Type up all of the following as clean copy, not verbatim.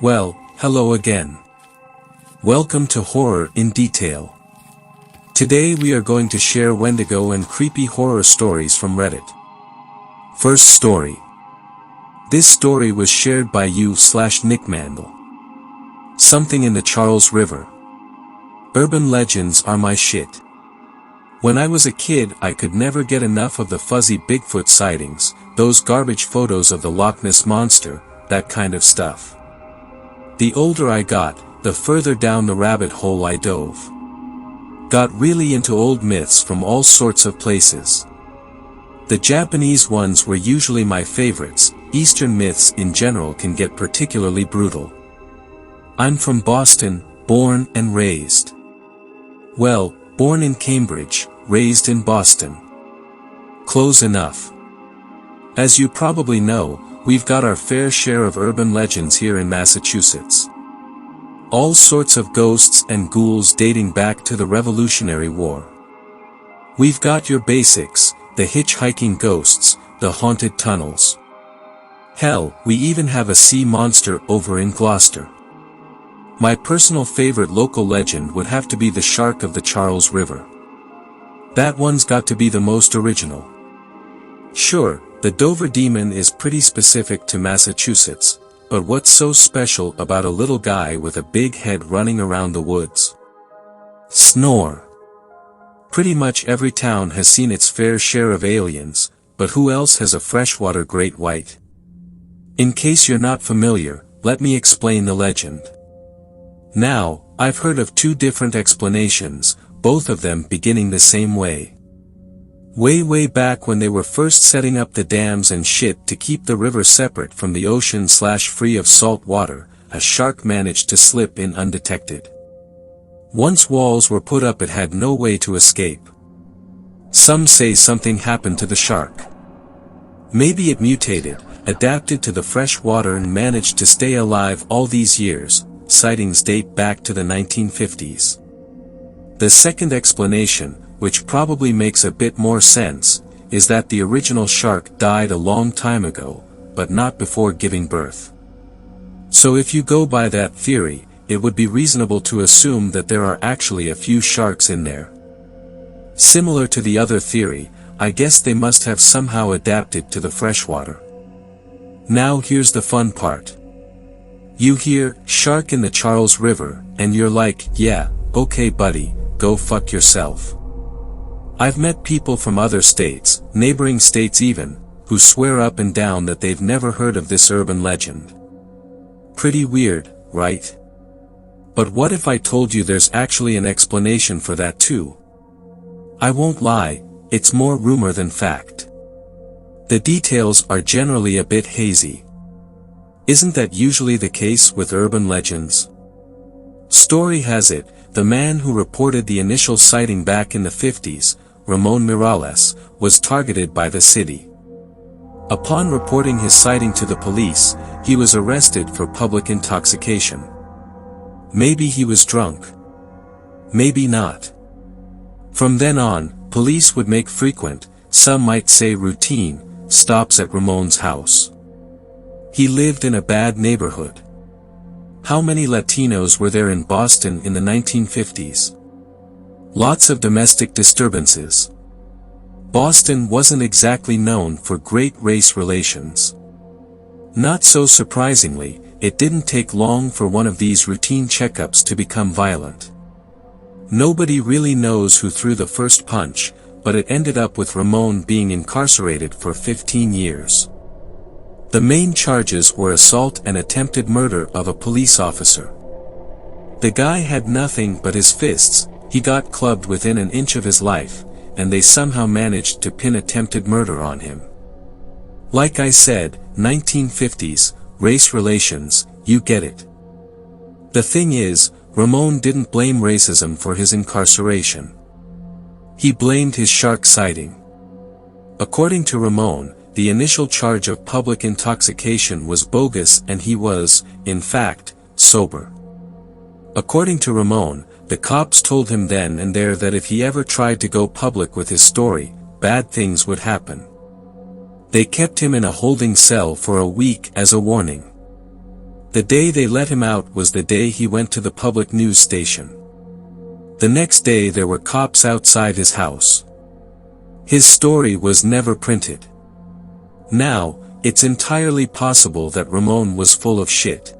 Well, hello again. Welcome to Horror in Detail. Today we are going to share Wendigo and creepy horror stories from Reddit. First story. This story was shared by you/Nickmandel. Something in the Charles River. Urban legends are my shit. When I was a kid I could never get enough of the fuzzy Bigfoot sightings, those garbage photos of the Loch Ness Monster, that kind of stuff. The older I got, the further down the rabbit hole I dove. Got really into old myths from all sorts of places. The Japanese ones were usually my favorites. Eastern myths in general can get particularly brutal. I'm from Boston, born and raised. Well, born in Cambridge, raised in Boston. Close enough. As you probably know, we've got our fair share of urban legends here in Massachusetts. All sorts of ghosts and ghouls dating back to the Revolutionary War. We've got your basics, the hitchhiking ghosts, the haunted tunnels. Hell, we even have a sea monster over in Gloucester. My personal favorite local legend would have to be the shark of the Charles River. That one's got to be the most original. Sure, the Dover Demon is pretty specific to Massachusetts, but what's so special about a little guy with a big head running around the woods? Snore. Pretty much every town has seen its fair share of aliens, but who else has a freshwater great white? In case you're not familiar, let me explain the legend. Now, I've heard of two different explanations, both of them beginning the same way. Way back when they were first setting up the dams and shit to keep the river separate from the ocean/free of salt water, a shark managed to slip in undetected. Once walls were put up it had no way to escape. Some say something happened to the shark. Maybe it mutated, adapted to the fresh water and managed to stay alive all these years. Sightings date back to the 1950s. The second explanation, which probably makes a bit more sense, is that the original shark died a long time ago, but not before giving birth. So if you go by that theory, it would be reasonable to assume that there are actually a few sharks in there. Similar to the other theory, I guess they must have somehow adapted to the freshwater. Now here's the fun part. You hear, shark in the Charles River, and you're like, yeah, okay buddy, go fuck yourself. I've met people from other states, neighboring states even, who swear up and down that they've never heard of this urban legend. Pretty weird, right? But what if I told you there's actually an explanation for that too? I won't lie, it's more rumor than fact. The details are generally a bit hazy. Isn't that usually the case with urban legends? Story has it, the man who reported the initial sighting back in the 50s, Ramon Miralles, was targeted by the city. Upon reporting his sighting to the police, he was arrested for public intoxication. Maybe he was drunk. Maybe not. From then on, police would make frequent, some might say routine, stops at Ramon's house. He lived in a bad neighborhood. How many Latinos were there in Boston in the 1950s? Lots of domestic disturbances. Boston wasn't exactly known for great race relations. Not so surprisingly, it didn't take long for one of these routine checkups to become violent. Nobody really knows who threw the first punch, but it ended up with Ramon being incarcerated for 15 years. The main charges were assault and attempted murder of a police officer. The guy had nothing but his fists, he got clubbed within an inch of his life, and they somehow managed to pin attempted murder on him. Like I said, 1950s, race relations, you get it. The thing is, Ramon didn't blame racism for his incarceration. He blamed his shark sighting. According to Ramon, the initial charge of public intoxication was bogus and he was, in fact, sober. According to Ramon, the cops told him then and there that if he ever tried to go public with his story, bad things would happen. They kept him in a holding cell for a week as a warning. The day they let him out was the day he went to the public news station. The next day there were cops outside his house. His story was never printed. Now, it's entirely possible that Ramon was full of shit.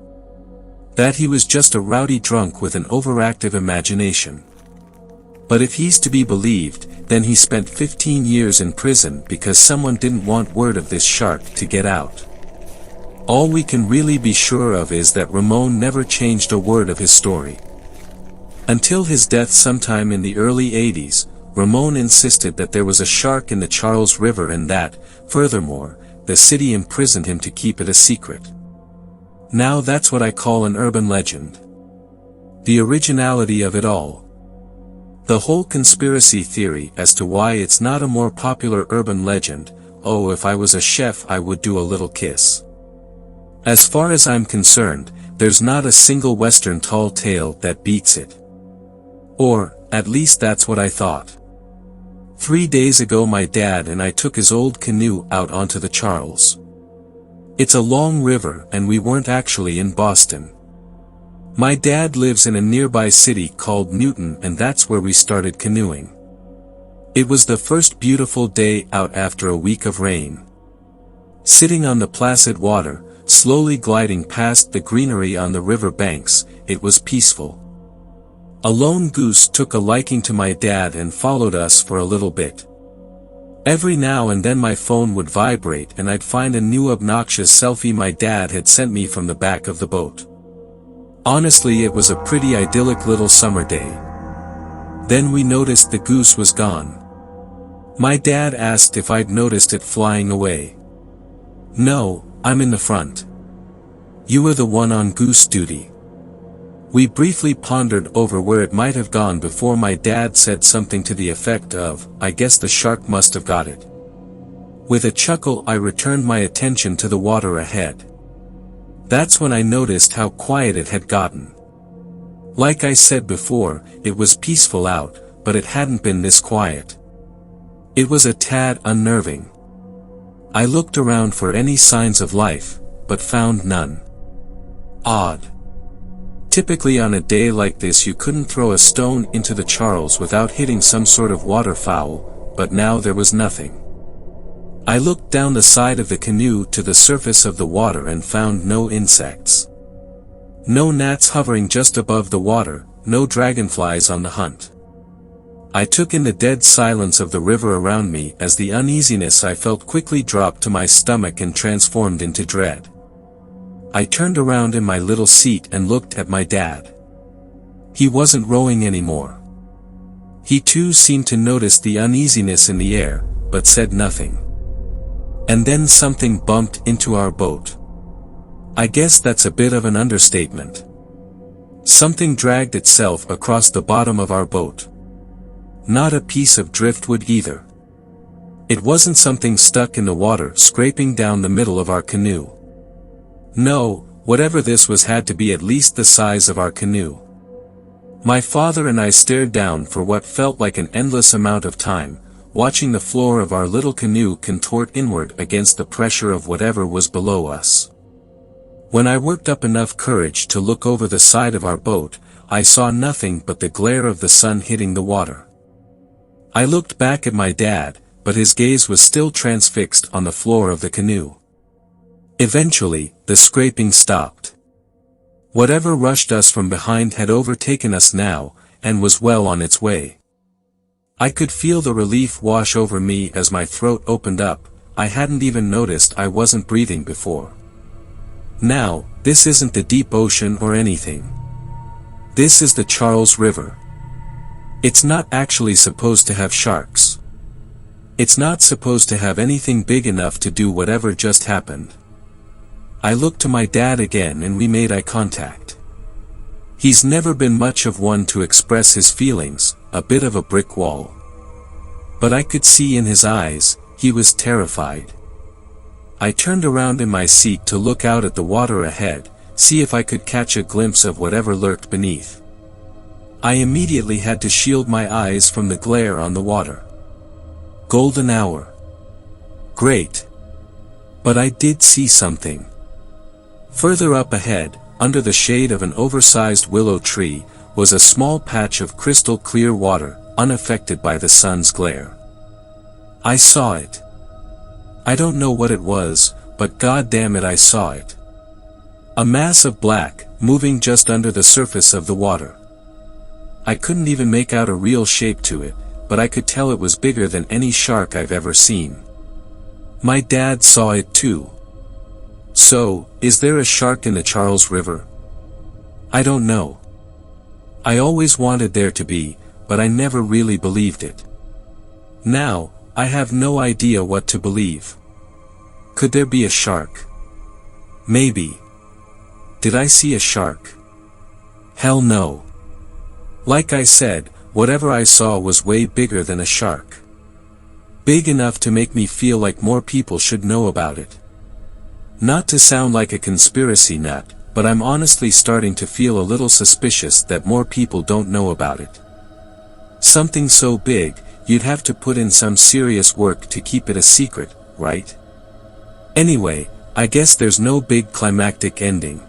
That he was just a rowdy drunk with an overactive imagination. But if he's to be believed, then he spent 15 years in prison because someone didn't want word of this shark to get out. All we can really be sure of is that Ramon never changed a word of his story. Until his death sometime in the early 80s, Ramon insisted that there was a shark in the Charles River and that, furthermore, the city imprisoned him to keep it a secret. Now that's what I call an urban legend. The originality of it all. The whole conspiracy theory as to why it's not a more popular urban legend, oh if I was a chef I would do a little kiss. As far as I'm concerned, there's not a single Western tall tale that beats it. Or, at least that's what I thought. 3 days ago my dad and I took his old canoe out onto the Charles. It's a long river and we weren't actually in Boston. My dad lives in a nearby city called Newton and that's where we started canoeing. It was the first beautiful day out after a week of rain. Sitting on the placid water, slowly gliding past the greenery on the river banks, it was peaceful. A lone goose took a liking to my dad and followed us for a little bit. Every now and then my phone would vibrate and I'd find a new obnoxious selfie my dad had sent me from the back of the boat. Honestly, it was a pretty idyllic little summer day. Then we noticed the goose was gone. My dad asked if I'd noticed it flying away. No, I'm in the front. You were the one on goose duty. We briefly pondered over where it might have gone before my dad said something to the effect of, I guess the shark must have got it. With a chuckle I returned my attention to the water ahead. That's when I noticed how quiet it had gotten. Like I said before, it was peaceful out, but it hadn't been this quiet. It was a tad unnerving. I looked around for any signs of life, but found none. Odd. Typically on a day like this you couldn't throw a stone into the Charles without hitting some sort of waterfowl, but now there was nothing. I looked down the side of the canoe to the surface of the water and found no insects. No gnats hovering just above the water, no dragonflies on the hunt. I took in the dead silence of the river around me as the uneasiness I felt quickly dropped to my stomach and transformed into dread. I turned around in my little seat and looked at my dad. He wasn't rowing anymore. He too seemed to notice the uneasiness in the air, but said nothing. And then something bumped into our boat. I guess that's a bit of an understatement. Something dragged itself across the bottom of our boat. Not a piece of driftwood either. It wasn't something stuck in the water scraping down the middle of our canoe. No, whatever this was had to be at least the size of our canoe. My father and I stared down for what felt like an endless amount of time, watching the floor of our little canoe contort inward against the pressure of whatever was below us. When I worked up enough courage to look over the side of our boat, I saw nothing but the glare of the sun hitting the water. I looked back at my dad, but his gaze was still transfixed on the floor of the canoe. Eventually, the scraping stopped. Whatever rushed us from behind had overtaken us now, and was well on its way. I could feel the relief wash over me as my throat opened up. I hadn't even noticed I wasn't breathing before. Now, this isn't the deep ocean or anything. This is the Charles River. It's not actually supposed to have sharks. It's not supposed to have anything big enough to do whatever just happened. I looked to my dad again and we made eye contact. He's never been much of one to express his feelings, a bit of a brick wall. But I could see in his eyes, he was terrified. I turned around in my seat to look out at the water ahead, see if I could catch a glimpse of whatever lurked beneath. I immediately had to shield my eyes from the glare on the water. Golden hour. Great. But I did see something. Further up ahead, under the shade of an oversized willow tree, was a small patch of crystal clear water, unaffected by the sun's glare. I saw it. I don't know what it was, but god damn it, I saw it. A mass of black, moving just under the surface of the water. I couldn't even make out a real shape to it, but I could tell it was bigger than any shark I've ever seen. My dad saw it too. So, is there a shark in the Charles River? I don't know. I always wanted there to be, but I never really believed it. Now, I have no idea what to believe. Could there be a shark? Maybe. Did I see a shark? Hell no. Like I said, whatever I saw was way bigger than a shark. Big enough to make me feel like more people should know about it. Not to sound like a conspiracy nut, but I'm honestly starting to feel a little suspicious that more people don't know about it. Something so big, you'd have to put in some serious work to keep it a secret, right? Anyway, I guess there's no big climactic ending.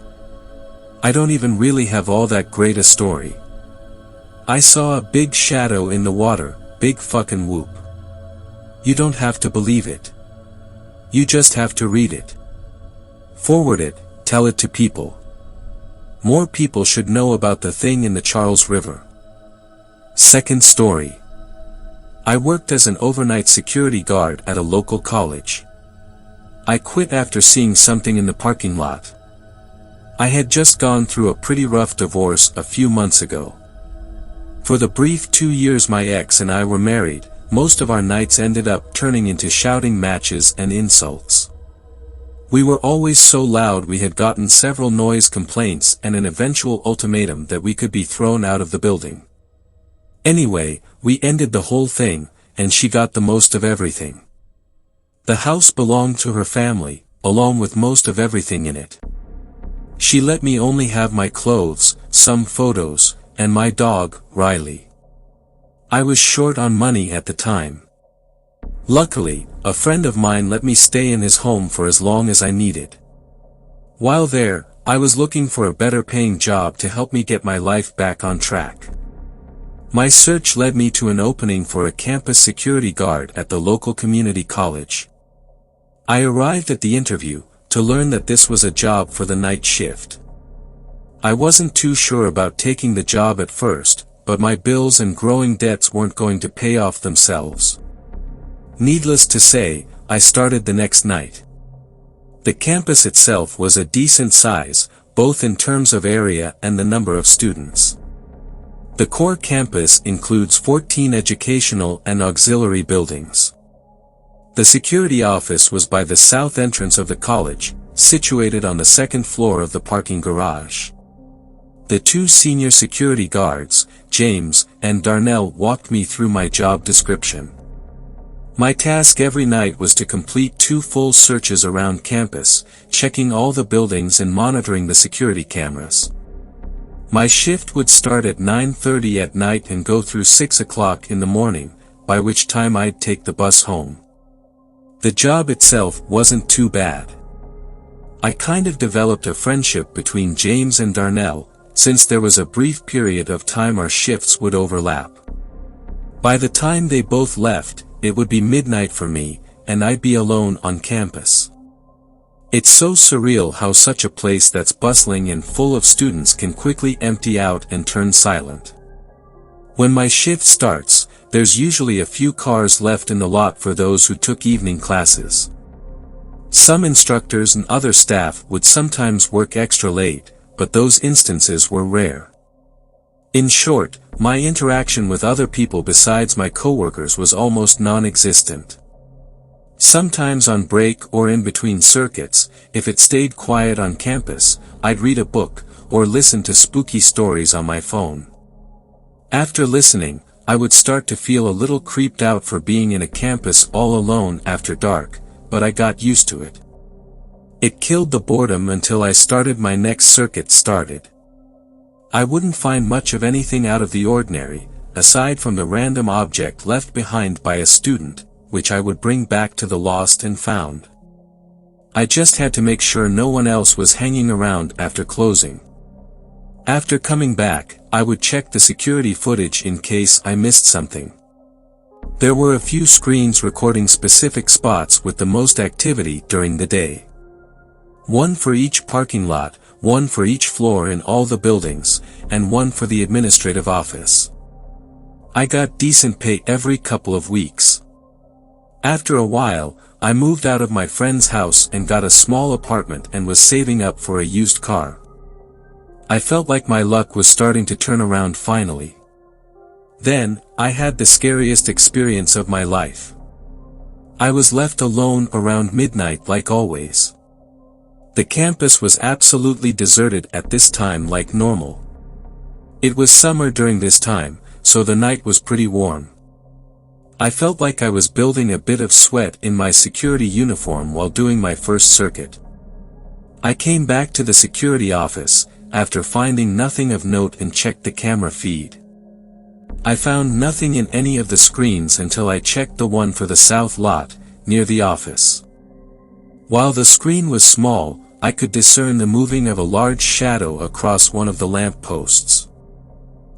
I don't even really have all that great a story. I saw a big shadow in the water, big fucking whoop. You don't have to believe it. You just have to read it. Forward it, tell it to people. More people should know about the thing in the Charles River. Second story. I worked as an overnight security guard at a local college. I quit after seeing something in the parking lot. I had just gone through a pretty rough divorce a few months ago. For the brief 2 years my ex and I were married, most of our nights ended up turning into shouting matches and insults. We were always so loud we had gotten several noise complaints and an eventual ultimatum that we could be thrown out of the building. Anyway, we ended the whole thing, and she got the most of everything. The house belonged to her family, along with most of everything in it. She let me only have my clothes, some photos, and my dog, Riley. I was short on money at the time. Luckily, a friend of mine let me stay in his home for as long as I needed. While there, I was looking for a better paying job to help me get my life back on track. My search led me to an opening for a campus security guard at the local community college. I arrived at the interview, to learn that this was a job for the night shift. I wasn't too sure about taking the job at first, but my bills and growing debts weren't going to pay off themselves. Needless to say, I started the next night. The campus itself was a decent size, both in terms of area and the number of students. The core campus includes 14 educational and auxiliary buildings. The security office was by the south entrance of the college, situated on the second floor of the parking garage. The two senior security guards, James and Darnell, walked me through my job description. My task every night was to complete 2 full searches around campus, checking all the buildings and monitoring the security cameras. My shift would start at 9:30 at night and go through 6 o'clock in the morning, by which time I'd take the bus home. The job itself wasn't too bad. I kind of developed a friendship between James and Darnell, since there was a brief period of time our shifts would overlap. By the time they both left, it would be midnight for me, and I'd be alone on campus. It's so surreal how such a place that's bustling and full of students can quickly empty out and turn silent. When my shift starts, there's usually a few cars left in the lot for those who took evening classes. Some instructors and other staff would sometimes work extra late, but those instances were rare. In short, my interaction with other people besides my coworkers was almost non-existent. Sometimes on break or in between circuits, if it stayed quiet on campus, I'd read a book, or listen to spooky stories on my phone. After listening, I would start to feel a little creeped out for being in a campus all alone after dark, but I got used to it. It killed the boredom until I started my next circuit started. I wouldn't find much of anything out of the ordinary, aside from the random object left behind by a student, which I would bring back to the lost and found. I just had to make sure no one else was hanging around after closing. After coming back, I would check the security footage in case I missed something. There were a few screens recording specific spots with the most activity during the day. One for each parking lot, one for each floor in all the buildings, and one for the administrative office. I got decent pay every couple of weeks. After a while, I moved out of my friend's house and got a small apartment and was saving up for a used car. I felt like my luck was starting to turn around finally. Then, I had the scariest experience of my life. I was left alone around midnight like always. The campus was absolutely deserted at this time like normal. It was summer during this time, so the night was pretty warm. I felt like I was building a bit of sweat in my security uniform while doing my first circuit. I came back to the security office, after finding nothing of note, and checked the camera feed. I found nothing in any of the screens until I checked the one for the south lot, near the office. While the screen was small, I could discern the moving of a large shadow across one of the lamp posts.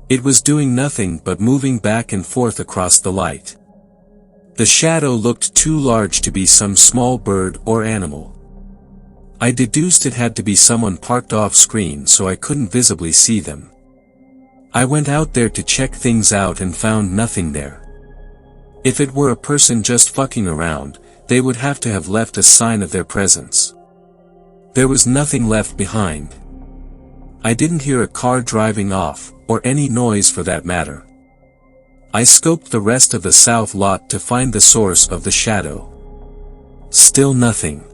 It was doing nothing but moving back and forth across the light. The shadow looked too large to be some small bird or animal. I deduced it had to be someone parked off screen, so I couldn't visibly see them. I went out there to check things out and found nothing there. If it were a person just fucking around, they would have to have left a sign of their presence. There was nothing left behind. I didn't hear a car driving off, or any noise for that matter. I scoped the rest of the south lot to find the source of the shadow. Still nothing.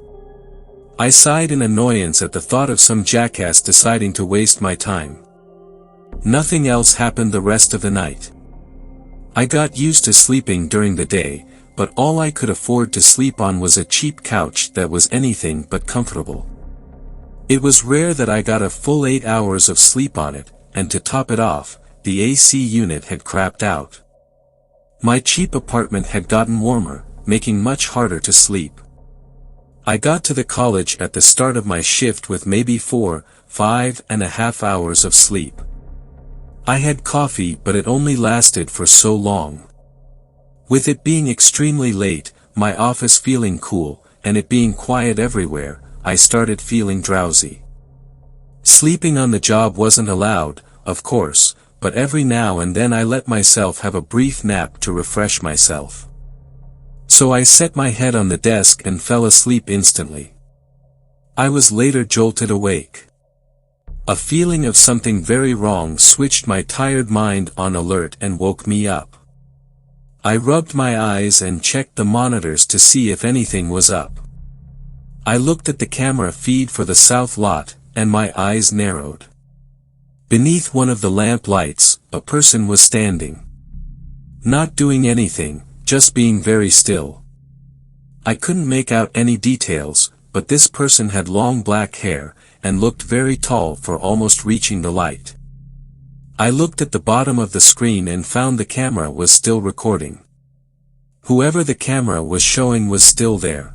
I sighed in annoyance at the thought of some jackass deciding to waste my time. Nothing else happened the rest of the night. I got used to sleeping during the day, but all I could afford to sleep on was a cheap couch that was anything but comfortable. It was rare that I got a full 8 hours of sleep on it, and to top it off, the AC unit had crapped out. My cheap apartment had gotten warmer, making much harder to sleep. I got to the college at the start of my shift with maybe 5.5 hours of sleep. I had coffee, but it only lasted for so long. With it being extremely late, my office feeling cool, and it being quiet everywhere, I started feeling drowsy. Sleeping on the job wasn't allowed, of course, but every now and then I let myself have a brief nap to refresh myself. So I set my head on the desk and fell asleep instantly. I was later jolted awake. A feeling of something very wrong switched my tired mind on alert and woke me up. I rubbed my eyes and checked the monitors to see if anything was up. I looked at the camera feed for the south lot, and my eyes narrowed. Beneath one of the lamp lights, a person was standing. Not doing anything, just being very still. I couldn't make out any details, but this person had long black hair, and looked very tall for almost reaching the light. I looked at the bottom of the screen and found the camera was still recording. Whoever the camera was showing was still there.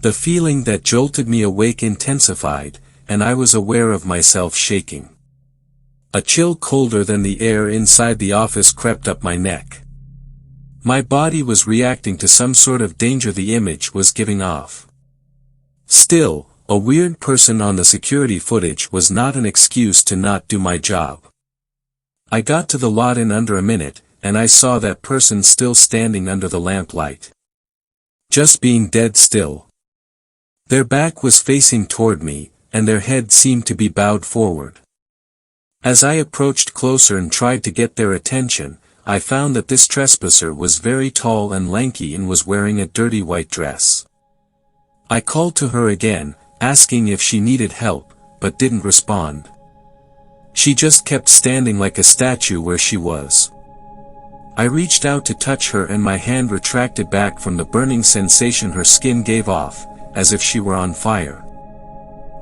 The feeling that jolted me awake intensified, and I was aware of myself shaking. A chill colder than the air inside the office crept up my neck. My body was reacting to some sort of danger the image was giving off. Still, a weird person on the security footage was not an excuse to not do my job. I got to the lot in under a minute, and I saw that person still standing under the lamplight. Just being dead still. Their back was facing toward me, and their head seemed to be bowed forward. As I approached closer and tried to get their attention, I found that this trespasser was very tall and lanky and was wearing a dirty white dress. I called to her again, asking if she needed help, but didn't respond. She just kept standing like a statue where she was. I reached out to touch her and my hand retracted back from the burning sensation her skin gave off, as if she were on fire.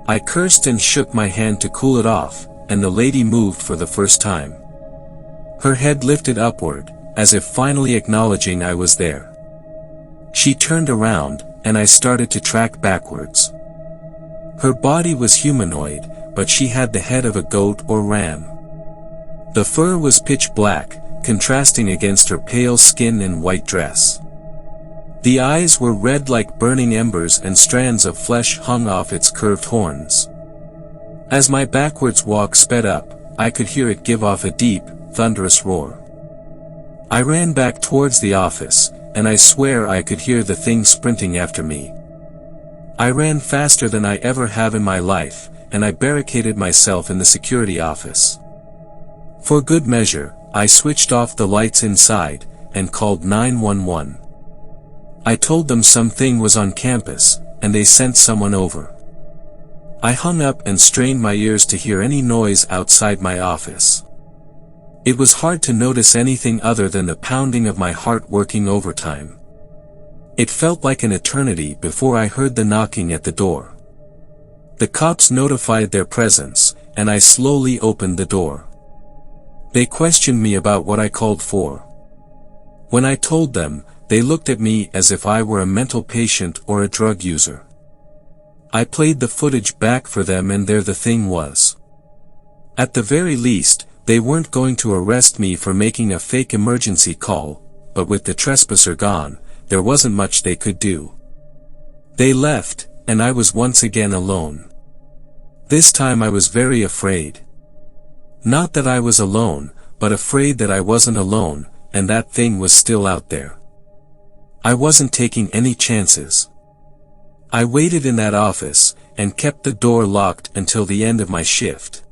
I cursed and shook my hand to cool it off, and the lady moved for the first time. Her head lifted upward, as if finally acknowledging I was there. She turned around, and I started to track backwards. Her body was humanoid, but she had the head of a goat or ram. The fur was pitch black, contrasting against her pale skin and white dress. The eyes were red like burning embers and strands of flesh hung off its curved horns. As my backwards walk sped up, I could hear it give off a deep, thunderous roar. I ran back towards the office, and I swear I could hear the thing sprinting after me. I ran faster than I ever have in my life, and I barricaded myself in the security office. For good measure, I switched off the lights inside, and called 911. I told them something was on campus, and they sent someone over. I hung up and strained my ears to hear any noise outside my office. It was hard to notice anything other than the pounding of my heart working overtime. It felt like an eternity before I heard the knocking at the door. The cops notified their presence, and I slowly opened the door. They questioned me about what I called for. When I told them, they looked at me as if I were a mental patient or a drug user. I played the footage back for them and there the thing was. At the very least, they weren't going to arrest me for making a fake emergency call, but with the trespasser gone, there wasn't much they could do. They left, and I was once again alone. This time I was very afraid. Not that I was alone, but afraid that I wasn't alone, and that thing was still out there. I wasn't taking any chances. I waited in that office, and kept the door locked until the end of my shift.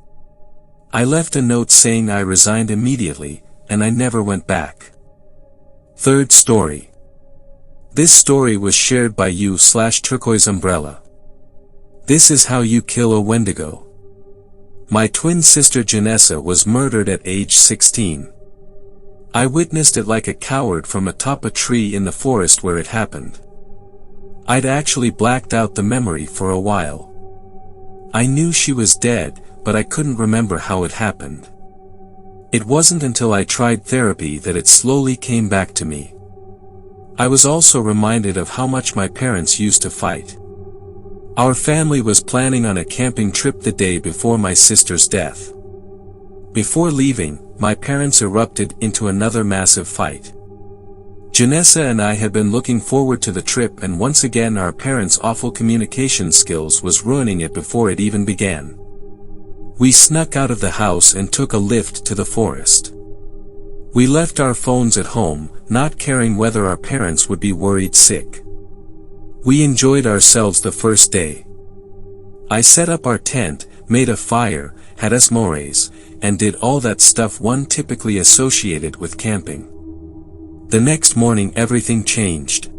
I left a note saying I resigned immediately, and I never went back. Third story. This story was shared by you/turquoise umbrella. This is how you kill a Wendigo. My twin sister Janessa was murdered at age 16. I witnessed it like a coward from atop a tree in the forest where it happened. I'd actually blacked out the memory for a while. I knew she was dead, but I couldn't remember how it happened. It wasn't until I tried therapy that it slowly came back to me. I was also reminded of how much my parents used to fight. Our family was planning on a camping trip the day before my sister's death. Before leaving, my parents erupted into another massive fight. Janessa and I had been looking forward to the trip, and once again our parents' awful communication skills was ruining it before it even began. We snuck out of the house and took a lift to the forest. We left our phones at home, not caring whether our parents would be worried sick. We enjoyed ourselves the first day. I set up our tent, made a fire, had s'mores, and did all that stuff one typically associated with camping. The next morning everything changed.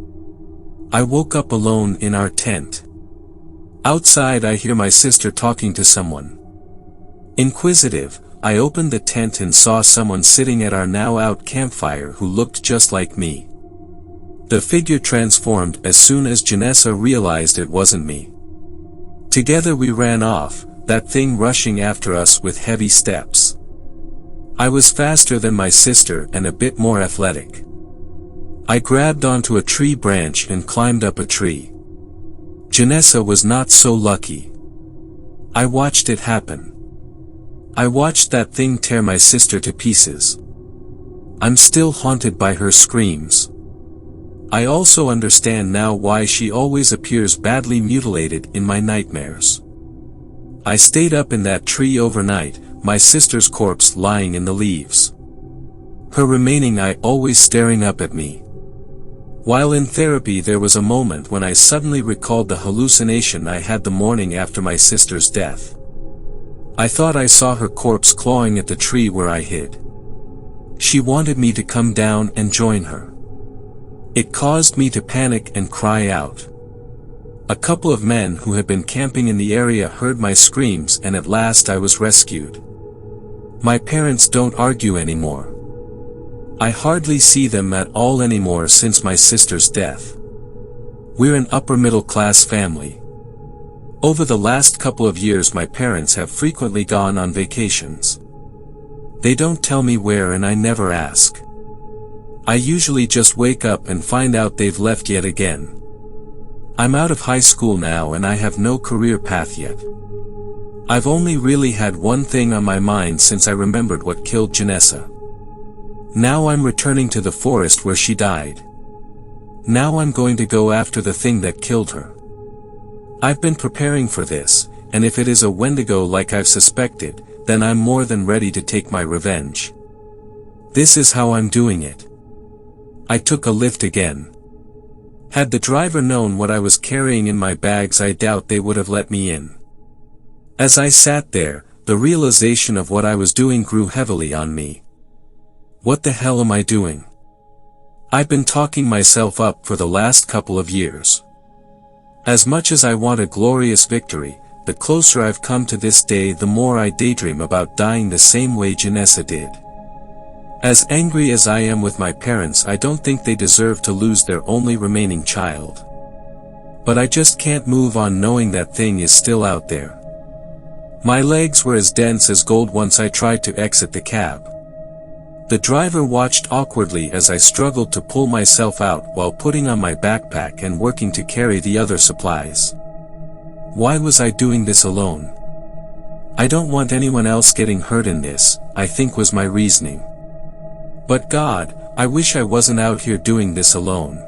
I woke up alone in our tent. Outside I hear my sister talking to someone. Inquisitive, I opened the tent and saw someone sitting at our now out campfire who looked just like me. The figure transformed as soon as Janessa realized it wasn't me. Together we ran off, that thing rushing after us with heavy steps. I was faster than my sister and a bit more athletic. I grabbed onto a tree branch and climbed up a tree. Janessa was not so lucky. I watched it happen. I watched that thing tear my sister to pieces. I'm still haunted by her screams. I also understand now why she always appears badly mutilated in my nightmares. I stayed up in that tree overnight, my sister's corpse lying in the leaves. Her remaining eye always staring up at me. While in therapy there was a moment when I suddenly recalled the hallucination I had the morning after my sister's death. I thought I saw her corpse clawing at the tree where I hid. She wanted me to come down and join her. It caused me to panic and cry out. A couple of men who had been camping in the area heard my screams and at last I was rescued. My parents don't argue anymore. I hardly see them at all anymore since my sister's death. We're an upper middle class family. Over the last couple of years my parents have frequently gone on vacations. They don't tell me where and I never ask. I usually just wake up and find out they've left yet again. I'm out of high school now and I have no career path yet. I've only really had one thing on my mind since I remembered what killed Janessa. Now I'm returning to the forest where she died. Now I'm going to go after the thing that killed her. I've been preparing for this, and if it is a Wendigo like I've suspected, then I'm more than ready to take my revenge. This is how I'm doing it. I took a lift again. Had the driver known what I was carrying in my bags, I doubt they would have let me in. As I sat there, the realization of what I was doing grew heavily on me. What the hell am I doing? I've been talking myself up for the last couple of years. As much as I want a glorious victory, the closer I've come to this day, the more I daydream about dying the same way Janessa did. As angry as I am with my parents, I don't think they deserve to lose their only remaining child. But I just can't move on knowing that thing is still out there. My legs were as dense as gold once I tried to exit the cab. The driver watched awkwardly as I struggled to pull myself out while putting on my backpack and working to carry the other supplies. Why was I doing this alone? I don't want anyone else getting hurt in this, I think was my reasoning. But God, I wish I wasn't out here doing this alone.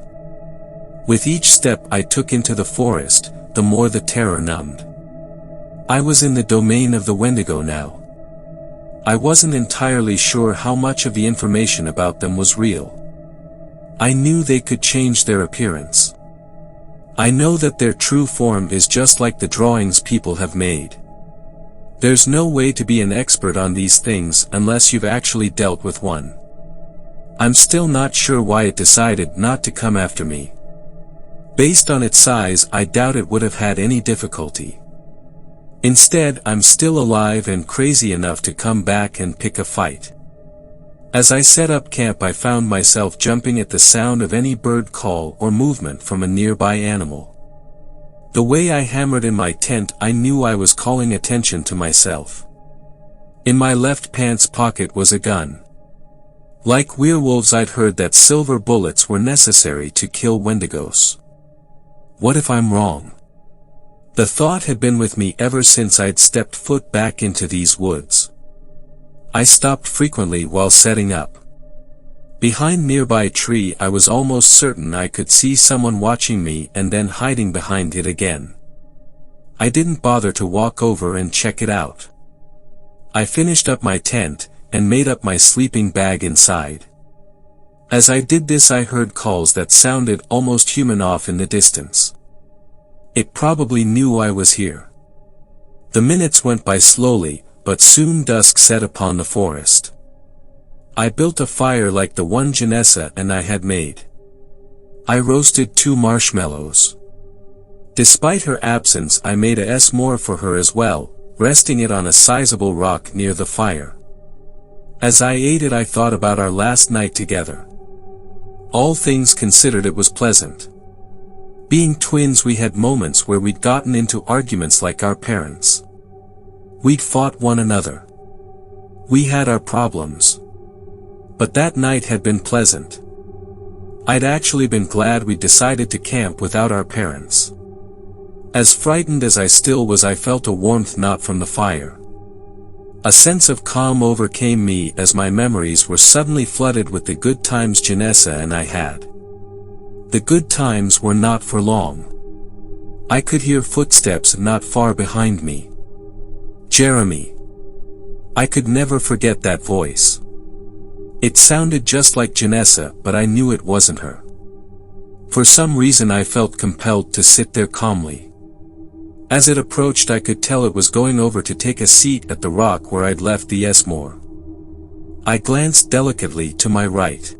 With each step I took into the forest, the more the terror numbed. I was in the domain of the Wendigo now. I wasn't entirely sure how much of the information about them was real. I knew they could change their appearance. I know that their true form is just like the drawings people have made. There's no way to be an expert on these things unless you've actually dealt with one. I'm still not sure why it decided not to come after me. Based on its size, I doubt it would have had any difficulty. Instead, I'm still alive and crazy enough to come back and pick a fight. As I set up camp, I found myself jumping at the sound of any bird call or movement from a nearby animal. The way I hammered in my tent, I knew I was calling attention to myself. In my left pants pocket was a gun. Like werewolves, I'd heard that silver bullets were necessary to kill Wendigos. What if I'm wrong? The thought had been with me ever since I'd stepped foot back into these woods. I stopped frequently while setting up. Behind a nearby tree, I was almost certain I could see someone watching me and then hiding behind it again. I didn't bother to walk over and check it out. I finished up my tent and made up my sleeping bag inside. As I did this, I heard calls that sounded almost human off in the distance. It probably knew I was here. The minutes went by slowly, but soon dusk set upon the forest. I built a fire like the one Janessa and I had made. I roasted 2 marshmallows. Despite her absence, I made a s'more for her as well, resting it on a sizable rock near the fire. As I ate it, I thought about our last night together. All things considered, it was pleasant. Being twins, we had moments where we'd gotten into arguments like our parents. We'd fought one another. We had our problems. But that night had been pleasant. I'd actually been glad we'd decided to camp without our parents. As frightened as I still was, I felt a warmth not from the fire. A sense of calm overcame me as my memories were suddenly flooded with the good times Janessa and I had. The good times were not for long. I could hear footsteps not far behind me. Jeremy. I could never forget that voice. It sounded just like Janessa, but I knew it wasn't her. For some reason I felt compelled to sit there calmly. As it approached, I could tell it was going over to take a seat at the rock where I'd left the s'more. I glanced delicately to my right.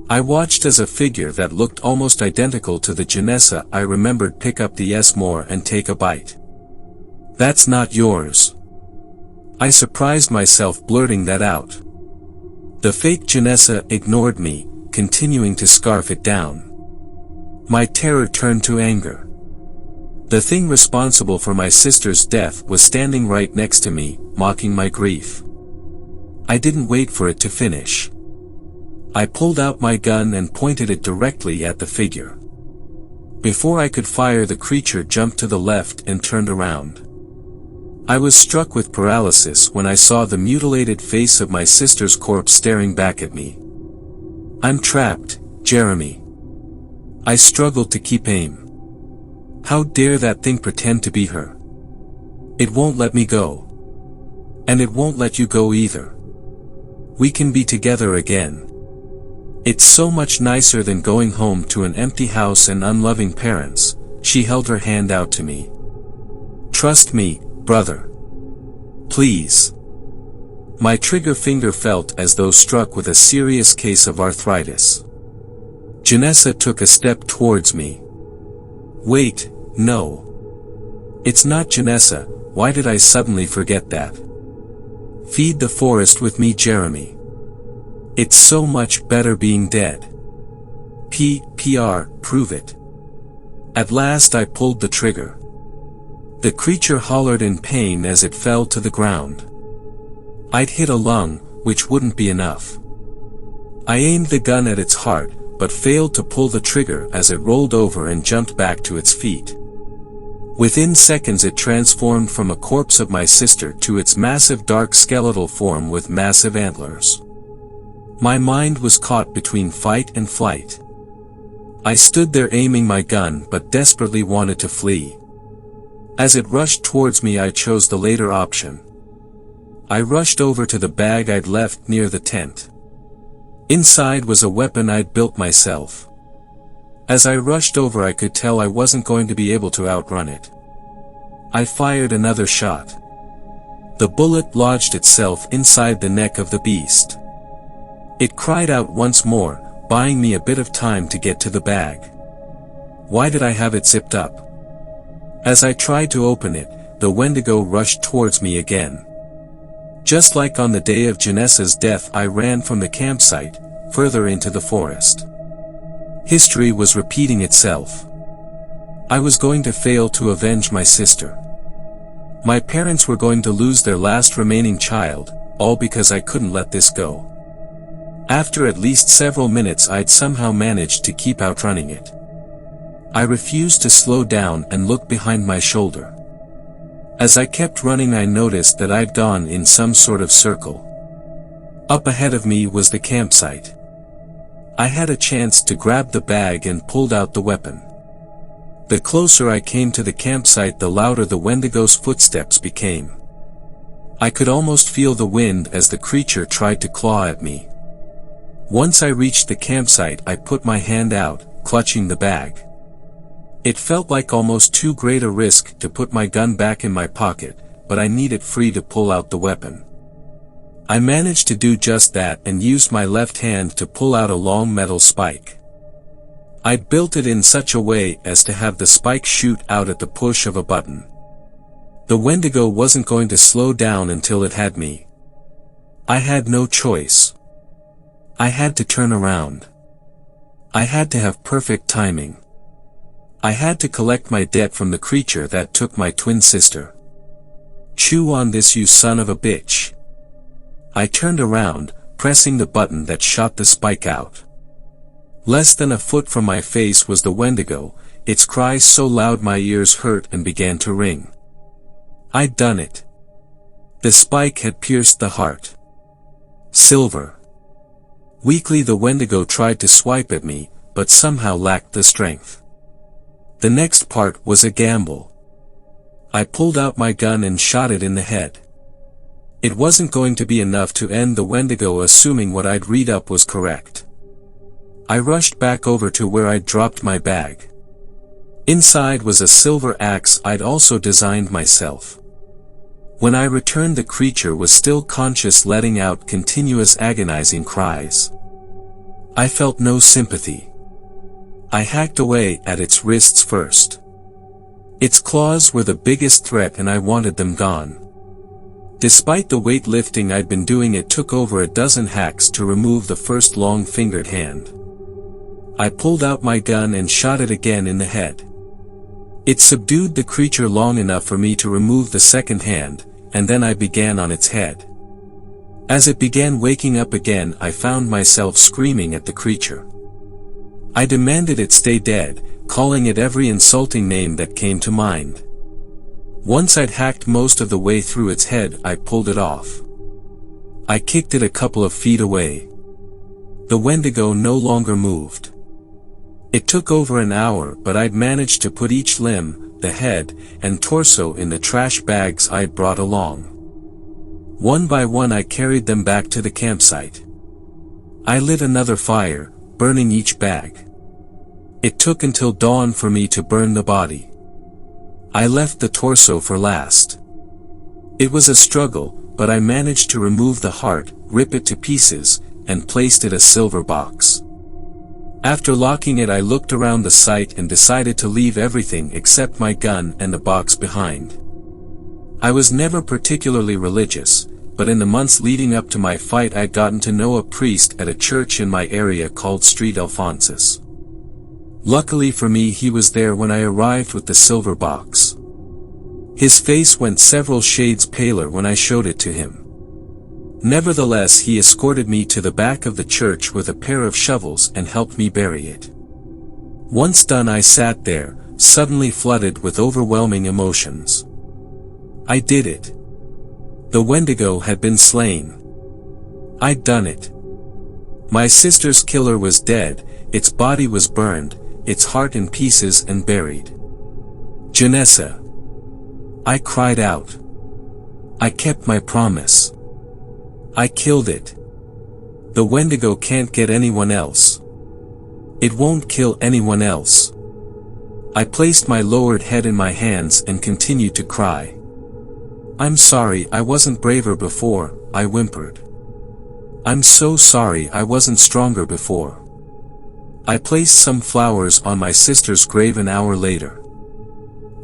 I watched as a figure that looked almost identical to the Janessa I remembered pick up the s'more and take a bite. "That's not yours." I surprised myself blurting that out. The fake Janessa ignored me, continuing to scarf it down. My terror turned to anger. The thing responsible for my sister's death was standing right next to me, mocking my grief. I didn't wait for it to finish. I pulled out my gun and pointed it directly at the figure. Before I could fire, the creature jumped to the left and turned around. I was struck with paralysis when I saw the mutilated face of my sister's corpse staring back at me. "I'm trapped, Jeremy." I struggled to keep aim. How dare that thing pretend to be her? It won't let me go. And it won't let you go either. We can be together again. It's so much nicer than going home to an empty house and unloving parents. She held her hand out to me. "Trust me, brother. Please." My trigger finger felt as though struck with a serious case of arthritis. Janessa took a step towards me. Wait, no. It's not Janessa. Why did I suddenly forget that? "Feed the forest with me, Jeremy. It's so much better being dead. Prove it." At last I pulled the trigger. The creature hollered in pain as it fell to the ground. I'd hit a lung, which wouldn't be enough. I aimed the gun at its heart, but failed to pull the trigger as it rolled over and jumped back to its feet. Within seconds it transformed from a corpse of my sister to its massive dark skeletal form with massive antlers. My mind was caught between fight and flight. I stood there aiming my gun but desperately wanted to flee. As it rushed towards me, I chose the later option. I rushed over to the bag I'd left near the tent. Inside was a weapon I'd built myself. As I rushed over, I could tell I wasn't going to be able to outrun it. I fired another shot. The bullet lodged itself inside the neck of the beast. It cried out once more, buying me a bit of time to get to the bag. Why did I have it zipped up? As I tried to open it, the Wendigo rushed towards me again. Just like on the day of Janessa's death, I ran from the campsite, further into the forest. History was repeating itself. I was going to fail to avenge my sister. My parents were going to lose their last remaining child, all because I couldn't let this go. After at least several minutes, I'd somehow managed to keep outrunning it. I refused to slow down and look behind my shoulder. As I kept running, I noticed that I'd gone in some sort of circle. Up ahead of me was the campsite. I had a chance to grab the bag and pulled out the weapon. The closer I came to the campsite, the louder the Wendigo's footsteps became. I could almost feel the wind as the creature tried to claw at me. Once I reached the campsite, I put my hand out, clutching the bag. It felt like almost too great a risk to put my gun back in my pocket, but I needed free to pull out the weapon. I managed to do just that and used my left hand to pull out a long metal spike. I'd built it in such a way as to have the spike shoot out at the push of a button. The Wendigo wasn't going to slow down until it had me. I had no choice. I had to turn around. I had to have perfect timing. I had to collect my debt from the creature that took my twin sister. Chew on this, you son of a bitch. I turned around, pressing the button that shot the spike out. Less than a foot from my face was the Wendigo, its cries so loud my ears hurt and began to ring. I'd done it. The spike had pierced the heart. Silver. Weakly the Wendigo tried to swipe at me, but somehow lacked the strength. The next part was a gamble. I pulled out my gun and shot it in the head. It wasn't going to be enough to end the Wendigo, assuming what I'd read up was correct. I rushed back over to where I'd dropped my bag. Inside was a silver axe I'd also designed myself. When I returned, the creature was still conscious, letting out continuous agonizing cries. I felt no sympathy. I hacked away at its wrists first. Its claws were the biggest threat and I wanted them gone. Despite the weight lifting I'd been doing, it took over a dozen hacks to remove the first long-fingered hand. I pulled out my gun and shot it again in the head. It subdued the creature long enough for me to remove the second hand, and then I began on its head. As it began waking up again, I found myself screaming at the creature. I demanded it stay dead, calling it every insulting name that came to mind. Once I'd hacked most of the way through its head, I pulled it off. I kicked it a couple of feet away. The Wendigo no longer moved. It took over an hour, but I'd managed to put each limb, the head, and torso in the trash bags I'd brought along. One by one I carried them back to the campsite. I lit another fire, burning each bag. It took until dawn for me to burn the body. I left the torso for last. It was a struggle, but I managed to remove the heart, rip it to pieces, and placed it in a silver box. After locking it, I looked around the site and decided to leave everything except my gun and the box behind. I was never particularly religious, but in the months leading up to my fight I'd gotten to know a priest at a church in my area called Street Alphonsus. Luckily for me, he was there when I arrived with the silver box. His face went several shades paler when I showed it to him. Nevertheless, he escorted me to the back of the church with a pair of shovels and helped me bury it. Once done, I sat there, suddenly flooded with overwhelming emotions. I did it. The Wendigo had been slain. I'd done it. My sister's killer was dead, its body was burned, its heart in pieces and buried. Janessa. I cried out. I kept my promise. I killed it. The Wendigo can't get anyone else. It won't kill anyone else. I placed my lowered head in my hands and continued to cry. I'm sorry I wasn't braver before, I whimpered. I'm so sorry I wasn't stronger before. I placed some flowers on my sister's grave an hour later.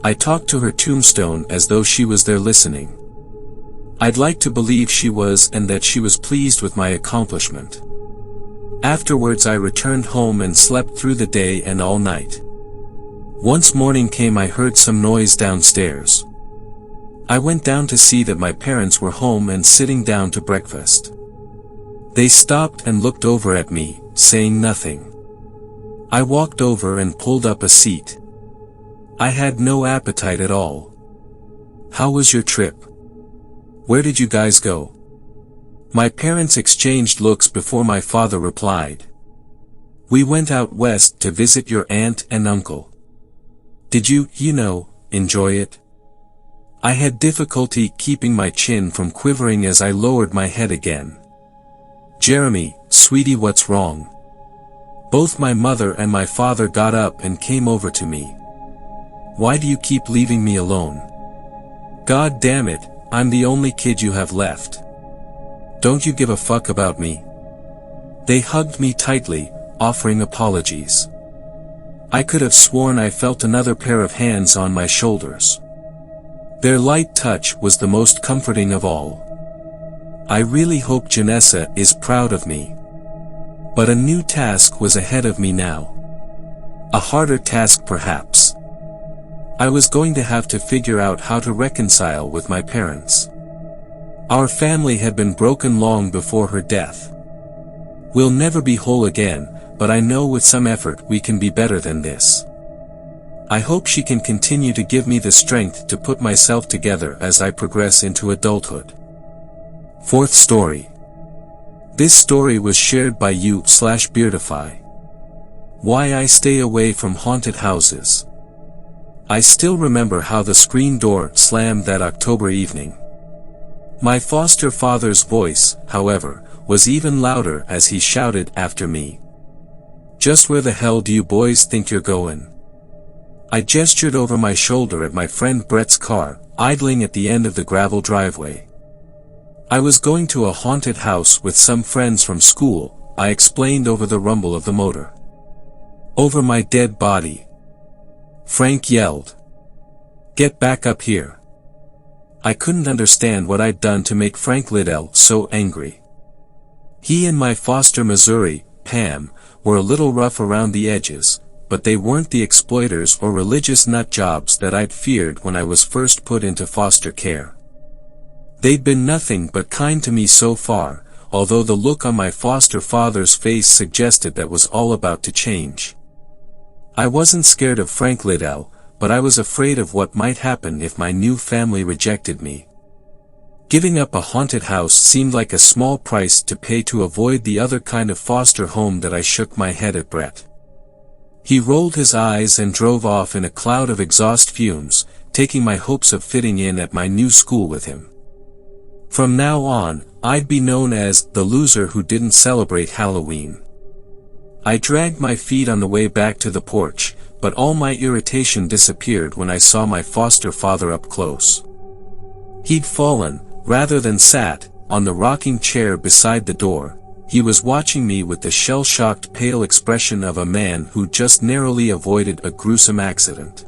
I talked to her tombstone as though she was there listening. I'd like to believe she was, and that she was pleased with my accomplishment. Afterwards I returned home and slept through the day and all night. Once morning came, I heard some noise downstairs. I went down to see that my parents were home and sitting down to breakfast. They stopped and looked over at me, saying nothing. I walked over and pulled up a seat. I had no appetite at all. How was your trip? Where did you guys go? My parents exchanged looks before my father replied. We went out west to visit your aunt and uncle. Did you enjoy it? I had difficulty keeping my chin from quivering as I lowered my head again. Jeremy, sweetie, what's wrong? Both my mother and my father got up and came over to me. Why do you keep leaving me alone? God damn it, I'm the only kid you have left. Don't you give a fuck about me? They hugged me tightly, offering apologies. I could have sworn I felt another pair of hands on my shoulders. Their light touch was the most comforting of all. I really hope Janessa is proud of me. But a new task was ahead of me now. A harder task perhaps. I was going to have to figure out how to reconcile with my parents. Our family had been broken long before her death. We'll never be whole again, but I know with some effort we can be better than this. I hope she can continue to give me the strength to put myself together as I progress into adulthood. Fourth story. This story was shared by you/Beardify. Why I stay away from haunted houses. I still remember how the screen door slammed that October evening. My foster father's voice, however, was even louder as he shouted after me. Just where the hell do you boys think you're going? I gestured over my shoulder at my friend Brett's car, idling at the end of the gravel driveway. I was going to a haunted house with some friends from school, I explained over the rumble of the motor. Over my dead body. Frank yelled. Get back up here. I couldn't understand what I'd done to make Frank Liddell so angry. He and my foster Missouri, Pam, were a little rough around the edges, but they weren't the exploiters or religious nutjobs that I'd feared when I was first put into foster care. They'd been nothing but kind to me so far, although the look on my foster father's face suggested that was all about to change. I wasn't scared of Frank Liddell, but I was afraid of what might happen if my new family rejected me. Giving up a haunted house seemed like a small price to pay to avoid the other kind of foster home that I shook my head at Brett. He rolled his eyes and drove off in a cloud of exhaust fumes, taking my hopes of fitting in at my new school with him. From now on, I'd be known as the loser who didn't celebrate Halloween. I dragged my feet on the way back to the porch, but all my irritation disappeared when I saw my foster father up close. He'd fallen, rather than sat, on the rocking chair beside the door. He was watching me with the shell-shocked pale expression of a man who just narrowly avoided a gruesome accident.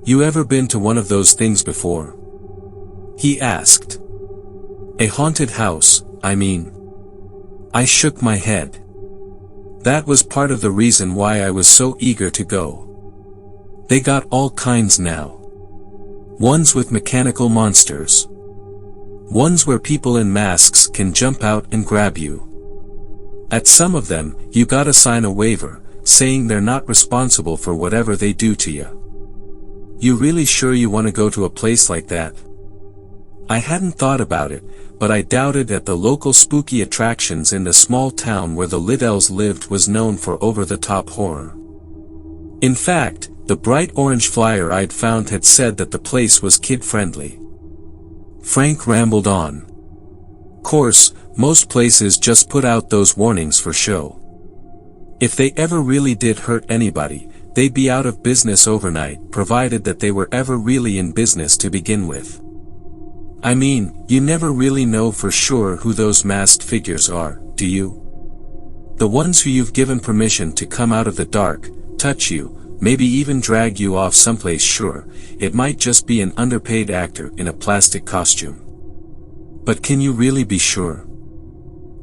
"You ever been to one of those things before?" he asked. "A haunted house, I mean." I shook my head. That was part of the reason why I was so eager to go. They got all kinds now. Ones with mechanical monsters. Ones where people in masks can jump out and grab you. At some of them, you gotta sign a waiver, saying they're not responsible for whatever they do to you. You really sure you want to go to a place like that? I hadn't thought about it, but I doubted that the local spooky attractions in the small town where the Liddells lived was known for over-the-top horror. In fact, the bright orange flyer I'd found had said that the place was kid-friendly. Frank rambled on. "Course, most places just put out those warnings for show. If they ever really did hurt anybody, they'd be out of business overnight, provided that they were ever really in business to begin with. I mean, you never really know for sure who those masked figures are, do you? The ones who you've given permission to come out of the dark, touch you, maybe even drag you off someplace. Sure, it might just be an underpaid actor in a plastic costume. But can you really be sure?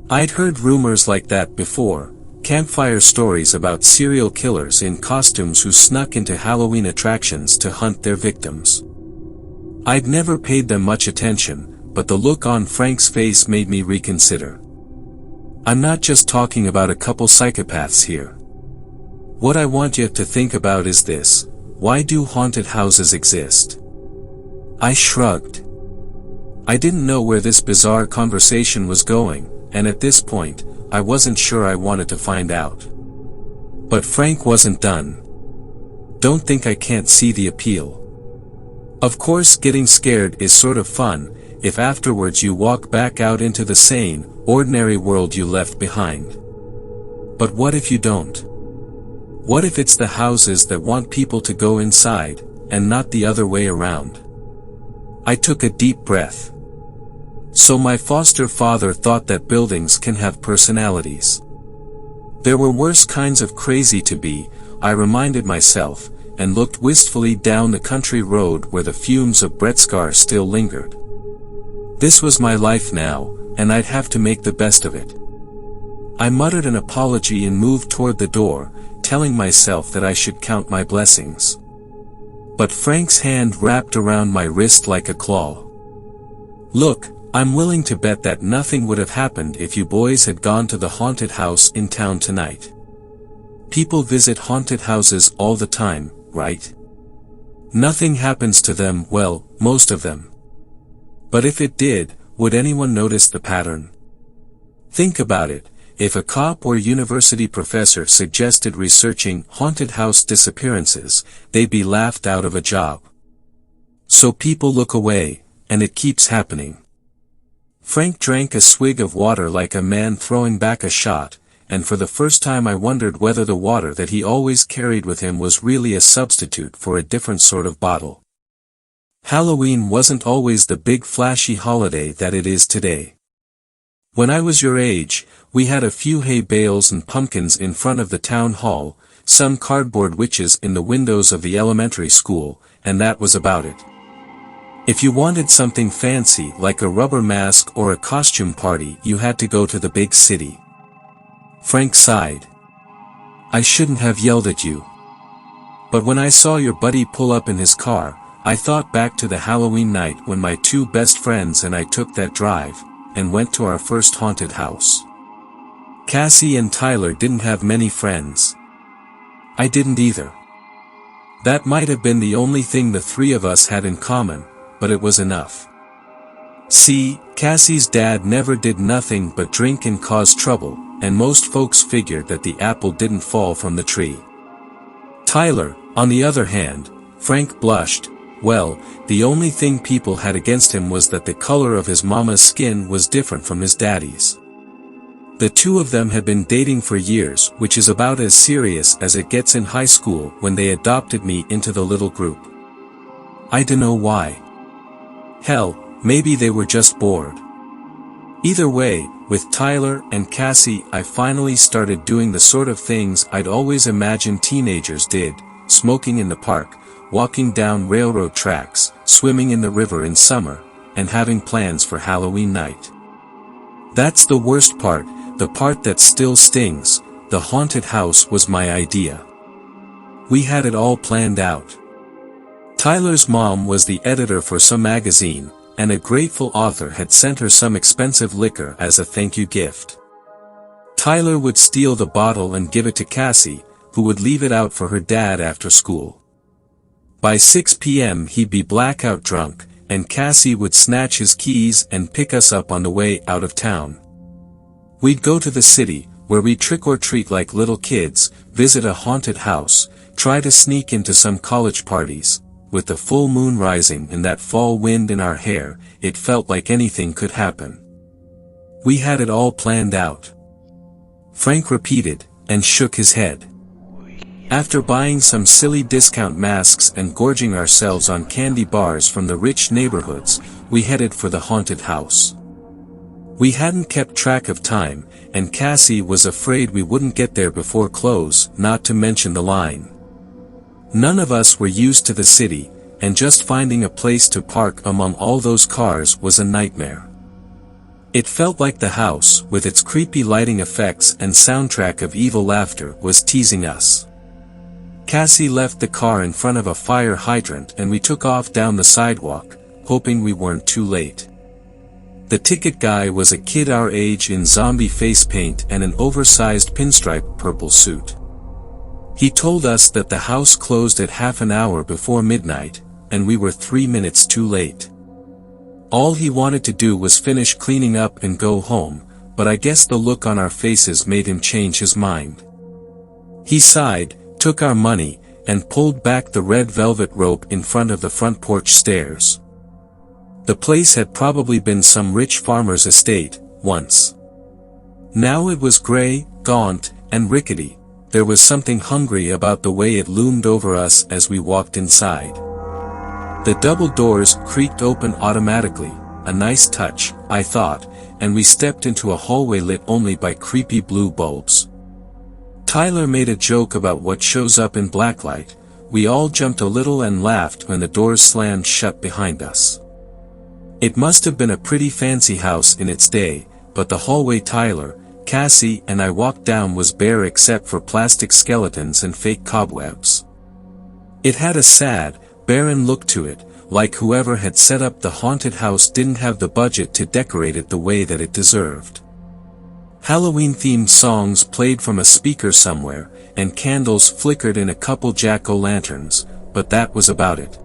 I'd heard rumors like that before, campfire stories about serial killers in costumes who snuck into Halloween attractions to hunt their victims. I'd never paid them much attention, but the look on Frank's face made me reconsider. I'm not just talking about a couple psychopaths here. What I want you to think about is this: why do haunted houses exist? I shrugged. I didn't know where this bizarre conversation was going, and at this point, I wasn't sure I wanted to find out. But Frank wasn't done. Don't think I can't see the appeal. Of course, getting scared is sort of fun, if afterwards you walk back out into the sane, ordinary world you left behind. But what if you don't? What if it's the houses that want people to go inside, and not the other way around? I took a deep breath. So my foster father thought that buildings can have personalities. There were worse kinds of crazy to be, I reminded myself, and looked wistfully down the country road where the fumes of Bretskar still lingered. This was my life now, and I'd have to make the best of it. I muttered an apology and moved toward the door, telling myself that I should count my blessings. But Frank's hand wrapped around my wrist like a claw. "Look, I'm willing to bet that nothing would have happened if you boys had gone to the haunted house in town tonight. People visit haunted houses all the time, right? Nothing happens to them, well, most of them. But if it did, would anyone notice the pattern? Think about it. If a cop or university professor suggested researching haunted house disappearances, they'd be laughed out of a job. So people look away, and it keeps happening." Frank drank a swig of water like a man throwing back a shot, and for the first time I wondered whether the water that he always carried with him was really a substitute for a different sort of bottle. Halloween wasn't always the big flashy holiday that it is today. When I was your age, we had a few hay bales and pumpkins in front of the town hall, some cardboard witches in the windows of the elementary school, and that was about it. If you wanted something fancy like a rubber mask or a costume party, you had to go to the big city. Frank sighed. "I shouldn't have yelled at you. But when I saw your buddy pull up in his car, I thought back to the Halloween night when my two best friends and I took that drive, and went to our first haunted house. Cassie and Tyler didn't have many friends. I didn't either. That might have been the only thing the three of us had in common, but it was enough. See, Cassie's dad never did nothing but drink and cause trouble, and most folks figured that the apple didn't fall from the tree. Tyler, on the other hand, Frank blushed. Well, the only thing people had against him was that the color of his mama's skin was different from his daddy's. The two of them had been dating for years, which is about as serious as it gets in high school when they adopted me into the little group. I dunno why. Hell, maybe they were just bored. Either way, with Tyler and Cassie I finally started doing the sort of things I'd always imagined teenagers did, smoking in the park, walking down railroad tracks, swimming in the river in summer, and having plans for Halloween night. That's the worst part, the part that still stings. The haunted house was my idea. We had it all planned out. Tyler's mom was the editor for some magazine, and a grateful author had sent her some expensive liquor as a thank you gift. Tyler would steal the bottle and give it to Cassie, who would leave it out for her dad after school. By 6 p.m. he'd be blackout drunk, and Cassie would snatch his keys and pick us up on the way out of town. We'd go to the city, where we'd trick or treat like little kids, visit a haunted house, try to sneak into some college parties. With the full moon rising and that fall wind in our hair, it felt like anything could happen. We had it all planned out. Frank repeated, and shook his head. After buying some silly discount masks and gorging ourselves on candy bars from the rich neighborhoods, we headed for the haunted house. We hadn't kept track of time, and Cassie was afraid we wouldn't get there before close, not to mention the line. None of us were used to the city, and just finding a place to park among all those cars was a nightmare. It felt like the house, with its creepy lighting effects and soundtrack of evil laughter, was teasing us. Cassie left the car in front of a fire hydrant and we took off down the sidewalk, hoping we weren't too late. The ticket guy was a kid our age in zombie face paint and an oversized pinstripe purple suit. He told us that the house closed at half an hour before midnight, and we were 3 minutes too late. All he wanted to do was finish cleaning up and go home, but I guess the look on our faces made him change his mind. He sighed, took our money, and pulled back the red velvet rope in front of the front porch stairs. The place had probably been some rich farmer's estate, once. Now it was gray, gaunt, and rickety. There was something hungry about the way it loomed over us as we walked inside. The double doors creaked open automatically, a nice touch, I thought, and we stepped into a hallway lit only by creepy blue bulbs. Tyler made a joke about what shows up in blacklight. We all jumped a little and laughed when the doors slammed shut behind us. It must have been a pretty fancy house in its day, but the hallway Tyler, Cassie and I walked down was bare except for plastic skeletons and fake cobwebs. It had a sad, barren look to it, like whoever had set up the haunted house didn't have the budget to decorate it the way that it deserved. Halloween-themed songs played from a speaker somewhere, and candles flickered in a couple jack-o'-lanterns, but that was about it.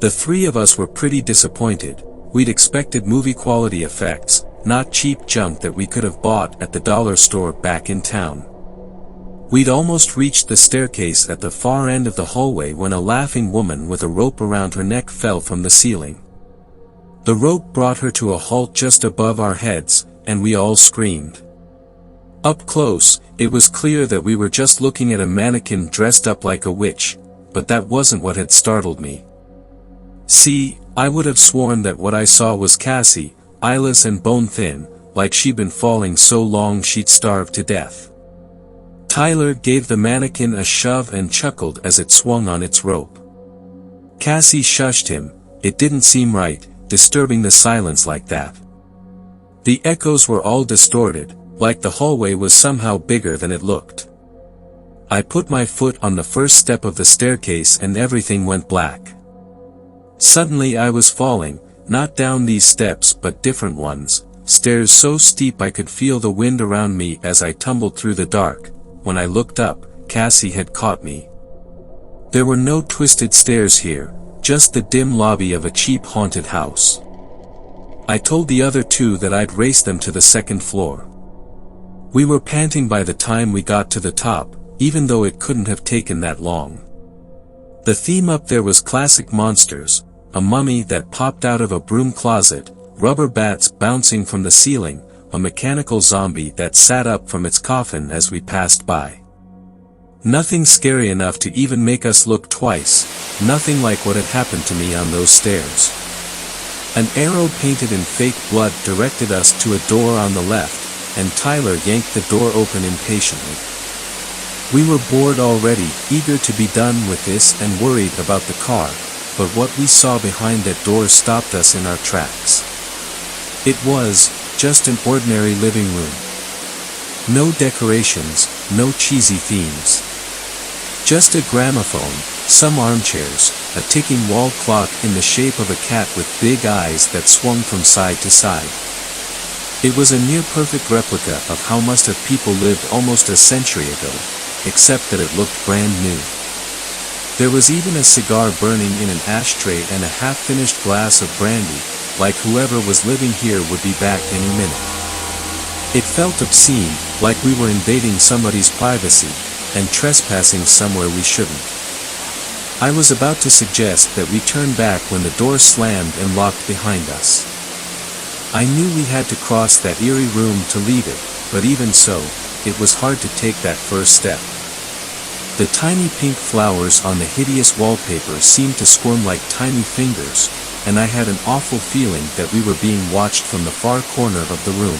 The three of us were pretty disappointed. We'd expected movie-quality effects, not cheap junk that we could have bought at the dollar store back in town. We'd almost reached the staircase at the far end of the hallway when a laughing woman with a rope around her neck fell from the ceiling. The rope brought her to a halt just above our heads, and we all screamed. Up close, it was clear that we were just looking at a mannequin dressed up like a witch, but that wasn't what had startled me. See, I would have sworn that what I saw was Cassie, eyeless and bone-thin, like she'd been falling so long she'd starved to death. Tyler gave the mannequin a shove and chuckled as it swung on its rope. Cassie shushed him. It didn't seem right, disturbing the silence like that. The echoes were all distorted, like the hallway was somehow bigger than it looked. I put my foot on the first step of the staircase and everything went black. Suddenly I was falling, not down these steps but different ones, stairs so steep I could feel the wind around me as I tumbled through the dark. When I looked up, Cassie had caught me. There were no twisted stairs here, just the dim lobby of a cheap haunted house. I told the other two that I'd race them to the second floor. We were panting by the time we got to the top, even though it couldn't have taken that long. The theme up there was classic monsters, a mummy that popped out of a broom closet, rubber bats bouncing from the ceiling, a mechanical zombie that sat up from its coffin as we passed by. Nothing scary enough to even make us look twice, nothing like what had happened to me on those stairs. An arrow painted in fake blood directed us to a door on the left, and Tyler yanked the door open impatiently. We were bored already, eager to be done with this and worried about the car, but what we saw behind that door stopped us in our tracks. It was just an ordinary living room. No decorations, no cheesy themes. Just a gramophone, some armchairs, a ticking wall clock in the shape of a cat with big eyes that swung from side to side. It was a near-perfect replica of how most of people lived almost a century ago, except that it looked brand new. There was even a cigar burning in an ashtray and a half-finished glass of brandy, like whoever was living here would be back any minute. It felt obscene, like we were invading somebody's privacy, and trespassing somewhere we shouldn't. I was about to suggest that we turn back when the door slammed and locked behind us. I knew we had to cross that eerie room to leave it, but even so, it was hard to take that first step. The tiny pink flowers on the hideous wallpaper seemed to squirm like tiny fingers, and I had an awful feeling that we were being watched from the far corner of the room.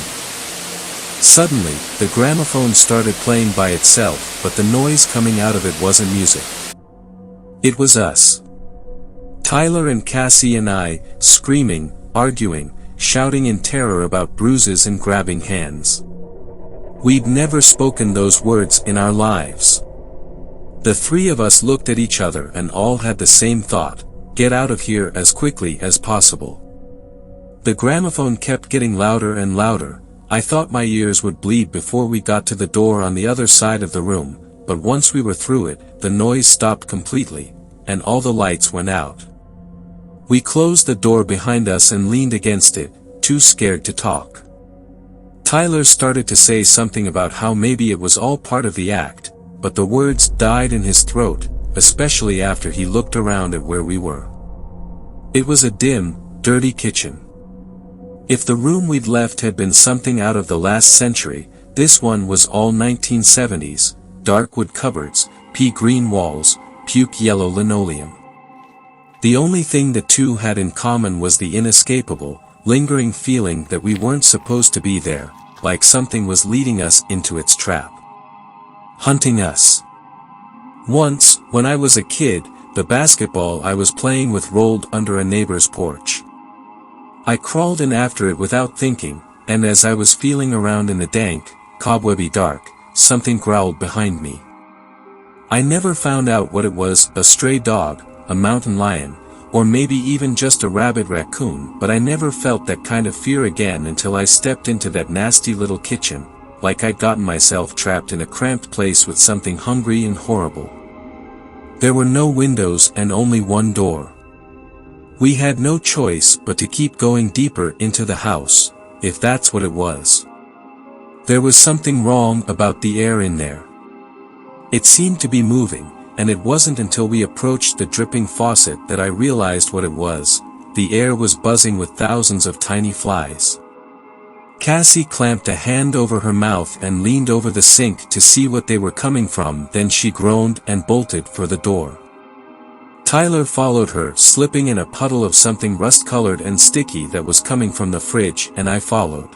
Suddenly, the gramophone started playing by itself, but the noise coming out of it wasn't music. It was us. Tyler and Cassie and I, screaming, arguing, shouting in terror about bruises and grabbing hands. We'd never spoken those words in our lives. The three of us looked at each other and all had the same thought: get out of here as quickly as possible. The gramophone kept getting louder and louder. I thought my ears would bleed before we got to the door on the other side of the room, but once we were through it, the noise stopped completely, and all the lights went out. We closed the door behind us and leaned against it, too scared to talk. Tyler started to say something about how maybe it was all part of the act, but the words died in his throat, especially after he looked around at where we were. It was a dim, dirty kitchen. If the room we'd left had been something out of the last century, this one was all 1970s, dark wood cupboards, pea-green walls, puke yellow linoleum. The only thing the two had in common was the inescapable, lingering feeling that we weren't supposed to be there, like something was leading us into its trap. Hunting us. Once, when I was a kid, the basketball I was playing with rolled under a neighbor's porch. I crawled in after it without thinking, and as I was feeling around in the dank, cobwebby dark, something growled behind me. I never found out what it was: a stray dog, a mountain lion, or maybe even just a rabid raccoon, but I never felt that kind of fear again until I stepped into that nasty little kitchen, like I'd gotten myself trapped in a cramped place with something hungry and horrible. There were no windows and only one door. We had no choice but to keep going deeper into the house, if that's what it was. There was something wrong about the air in there. It seemed to be moving, and it wasn't until we approached the dripping faucet that I realized what it was. The air was buzzing with thousands of tiny flies. Cassie clamped a hand over her mouth and leaned over the sink to see what they were coming from, then she groaned and bolted for the door. Tyler followed her, slipping in a puddle of something rust-colored and sticky that was coming from the fridge, and I followed.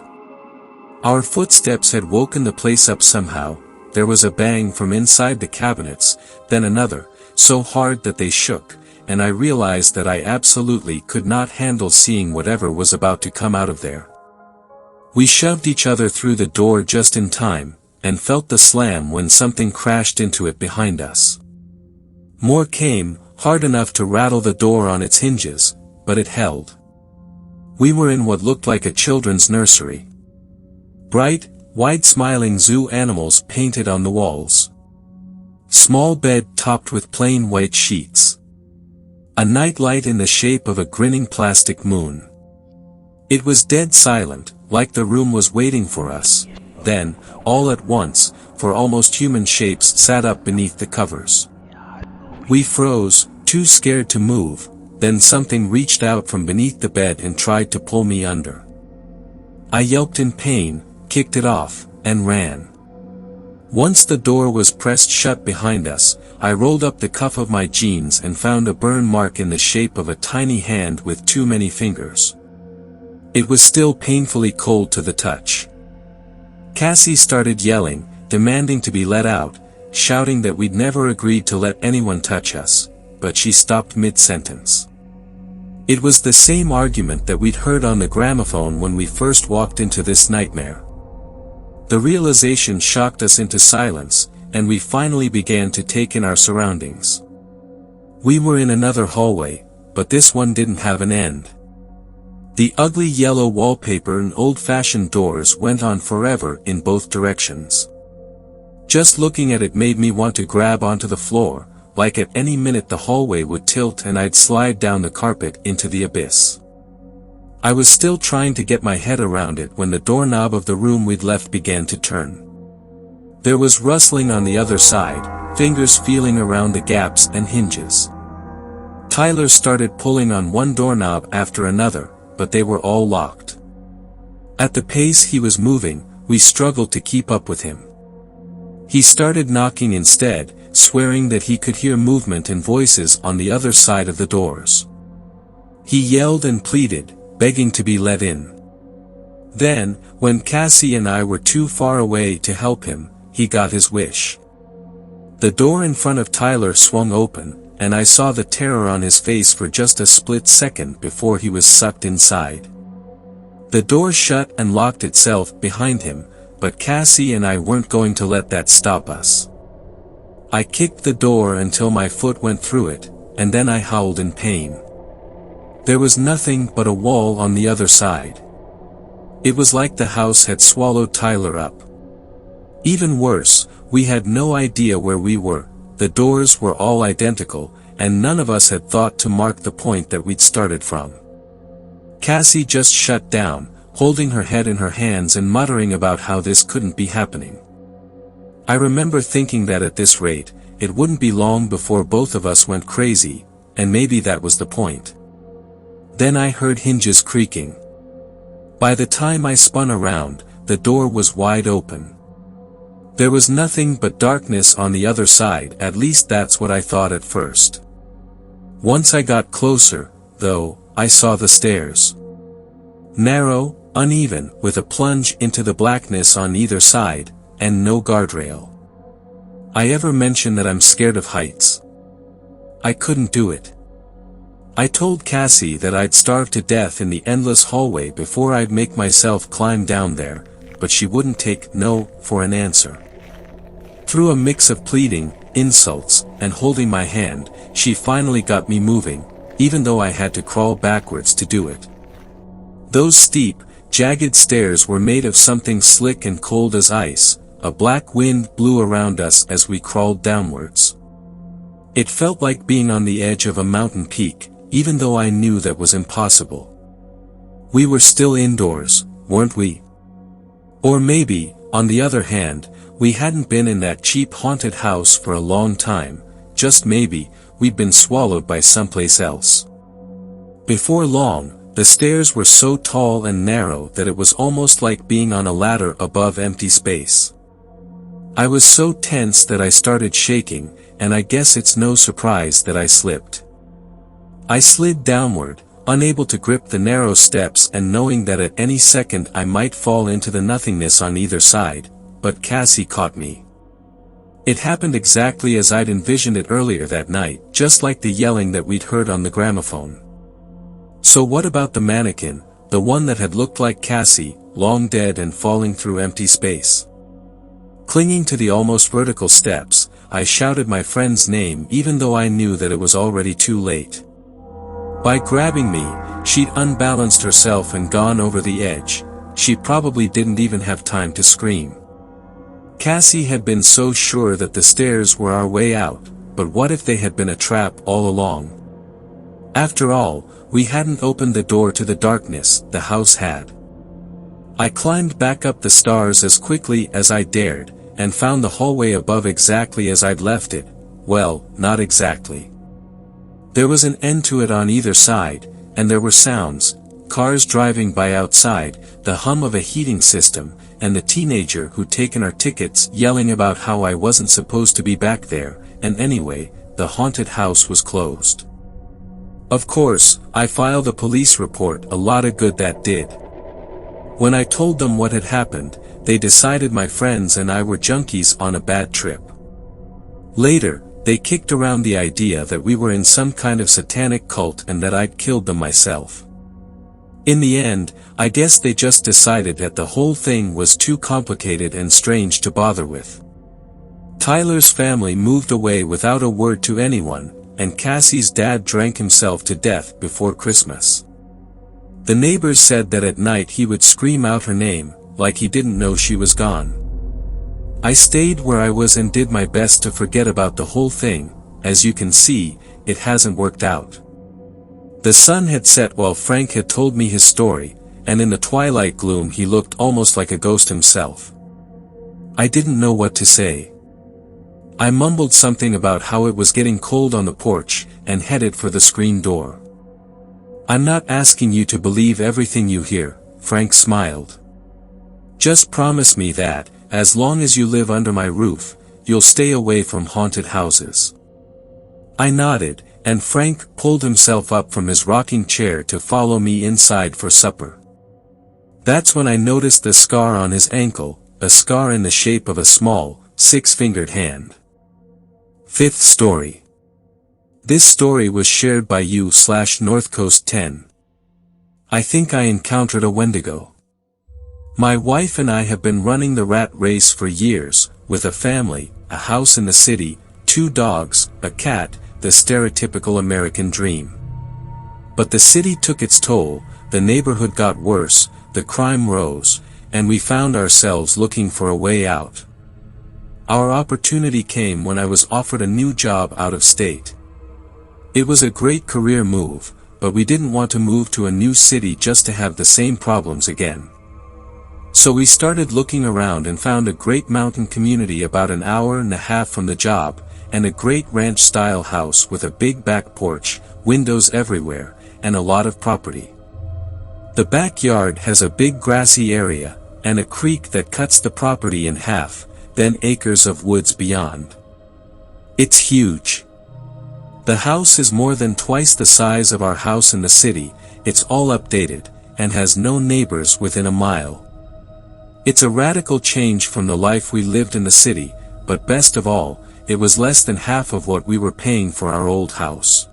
Our footsteps had woken the place up somehow. There was a bang from inside the cabinets, then another, so hard that they shook, and I realized that I absolutely could not handle seeing whatever was about to come out of there. We shoved each other through the door just in time, and felt the slam when something crashed into it behind us. More came, hard enough to rattle the door on its hinges, but it held. We were in what looked like a children's nursery. Bright, wide-smiling zoo animals painted on the walls. Small bed topped with plain white sheets. A nightlight in the shape of a grinning plastic moon. It was dead silent, like the room was waiting for us. Then, all at once, four almost human shapes sat up beneath the covers. We froze, too scared to move, then something reached out from beneath the bed and tried to pull me under. I yelped in pain, kicked it off, and ran. Once the door was pressed shut behind us, I rolled up the cuff of my jeans and found a burn mark in the shape of a tiny hand with too many fingers. It was still painfully cold to the touch. Cassie started yelling, demanding to be let out, shouting that we'd never agreed to let anyone touch us, but she stopped mid-sentence. It was the same argument that we'd heard on the gramophone when we first walked into this nightmare. The realization shocked us into silence, and we finally began to take in our surroundings. We were in another hallway, but this one didn't have an end. The ugly yellow wallpaper and old-fashioned doors went on forever in both directions. Just looking at it made me want to grab onto the floor, like at any minute the hallway would tilt and I'd slide down the carpet into the abyss. I was still trying to get my head around it when the doorknob of the room we'd left began to turn. There was rustling on the other side, fingers feeling around the gaps and hinges. Tyler started pulling on one doorknob after another, but they were all locked. At the pace he was moving, we struggled to keep up with him. He started knocking instead, swearing that he could hear movement and voices on the other side of the doors. He yelled and pleaded, begging to be let in. Then, when Cassie and I were too far away to help him, he got his wish. The door in front of Tyler swung open, and I saw the terror on his face for just a split second before he was sucked inside. The door shut and locked itself behind him, but Cassie and I weren't going to let that stop us. I kicked the door until my foot went through it, and then I howled in pain. There was nothing but a wall on the other side. It was like the house had swallowed Tyler up. Even worse, we had no idea where we were. The doors were all identical, and none of us had thought to mark the point that we'd started from. Cassie just shut down, holding her head in her hands and muttering about how this couldn't be happening. I remember thinking that at this rate, it wouldn't be long before both of us went crazy, and maybe that was the point. Then I heard hinges creaking. By the time I spun around, the door was wide open. There was nothing but darkness on the other side, at least that's what I thought at first. Once I got closer, though, I saw the stairs. Narrow, uneven, with a plunge into the blackness on either side, and no guardrail. I ever mention that I'm scared of heights? I couldn't do it. I told Cassie that I'd starve to death in the endless hallway before I'd make myself climb down there, but she wouldn't take no for an answer. Through a mix of pleading, insults, and holding my hand, she finally got me moving, even though I had to crawl backwards to do it. Those steep, jagged stairs were made of something slick and cold as ice. A black wind blew around us as we crawled downwards. It felt like being on the edge of a mountain peak, even though I knew that was impossible. We were still indoors, weren't we? Or maybe, on the other hand, we hadn't been in that cheap haunted house for a long time, just maybe, we'd been swallowed by someplace else. Before long, the stairs were so tall and narrow that it was almost like being on a ladder above empty space. I was so tense that I started shaking, and I guess it's no surprise that I slipped. I slid downward, unable to grip the narrow steps and knowing that at any second I might fall into the nothingness on either side, but Cassie caught me. It happened exactly as I'd envisioned it earlier that night, just like the yelling that we'd heard on the gramophone. So what about the mannequin, the one that had looked like Cassie, long dead and falling through empty space? Clinging to the almost vertical steps, I shouted my friend's name even though I knew that it was already too late. By grabbing me, she'd unbalanced herself and gone over the edge. She probably didn't even have time to scream. Cassie had been so sure that the stairs were our way out, but what if they had been a trap all along? After all, we hadn't opened the door to the darkness, the house had. I climbed back up the stairs as quickly as I dared, and found the hallway above exactly as I'd left it. Well, not exactly. There was an end to it on either side, and there were sounds, cars driving by outside, the hum of a heating system, and the teenager who'd taken our tickets yelling about how I wasn't supposed to be back there, and anyway, the haunted house was closed. Of course, I filed a police report, a lot of good that did. When I told them what had happened, they decided my friends and I were junkies on a bad trip. Later, they kicked around the idea that we were in some kind of satanic cult and that I'd killed them myself. In the end, I guess they just decided that the whole thing was too complicated and strange to bother with. Tyler's family moved away without a word to anyone, and Cassie's dad drank himself to death before Christmas. The neighbors said that at night he would scream out her name, like he didn't know she was gone. I stayed where I was and did my best to forget about the whole thing. As you can see, it hasn't worked out. The sun had set while Frank had told me his story, and in the twilight gloom he looked almost like a ghost himself. I didn't know what to say. I mumbled something about how it was getting cold on the porch, and headed for the screen door. "I'm not asking you to believe everything you hear," Frank smiled. "Just promise me that, as long as you live under my roof, you'll stay away from haunted houses." I nodded, and Frank pulled himself up from his rocking chair to follow me inside for supper. That's when I noticed the scar on his ankle, a scar in the shape of a small, six-fingered hand. Fifth story. This story was shared by you/Northcoast10. I think I encountered a Wendigo. My wife and I have been running the rat race for years, with a family, a house in the city, 2 dogs, a cat, the stereotypical American dream. But the city took its toll, the neighborhood got worse, the crime rose, and we found ourselves looking for a way out. Our opportunity came when I was offered a new job out of state. It was a great career move, but we didn't want to move to a new city just to have the same problems again. So we started looking around and found a great mountain community about an hour and a half from the job, and a great ranch-style house with a big back porch, windows everywhere, and a lot of property. The backyard has a big grassy area, and a creek that cuts the property in half, then acres of woods beyond. It's huge. The house is more than twice the size of our house in the city, it's all updated, and has no neighbors within a mile. It's a radical change from the life we lived in the city, but best of all, it was less than half of what we were paying for our old house.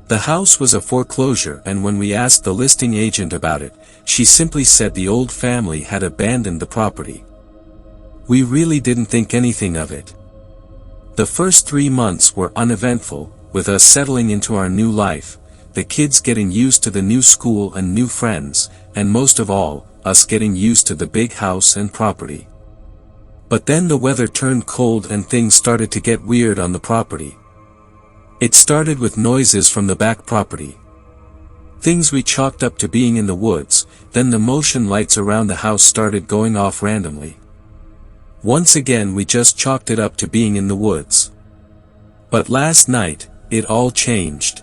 The house was a foreclosure, and when we asked the listing agent about it, she simply said the old family had abandoned the property. We really didn't think anything of it. The first 3 months were uneventful, with us settling into our new life, the kids getting used to the new school and new friends, and most of all, us getting used to the big house and property. But then the weather turned cold and things started to get weird on the property. It started with noises from the back property. Things we chalked up to being in the woods, then the motion lights around the house started going off randomly. Once again we just chalked it up to being in the woods. But last night, it all changed.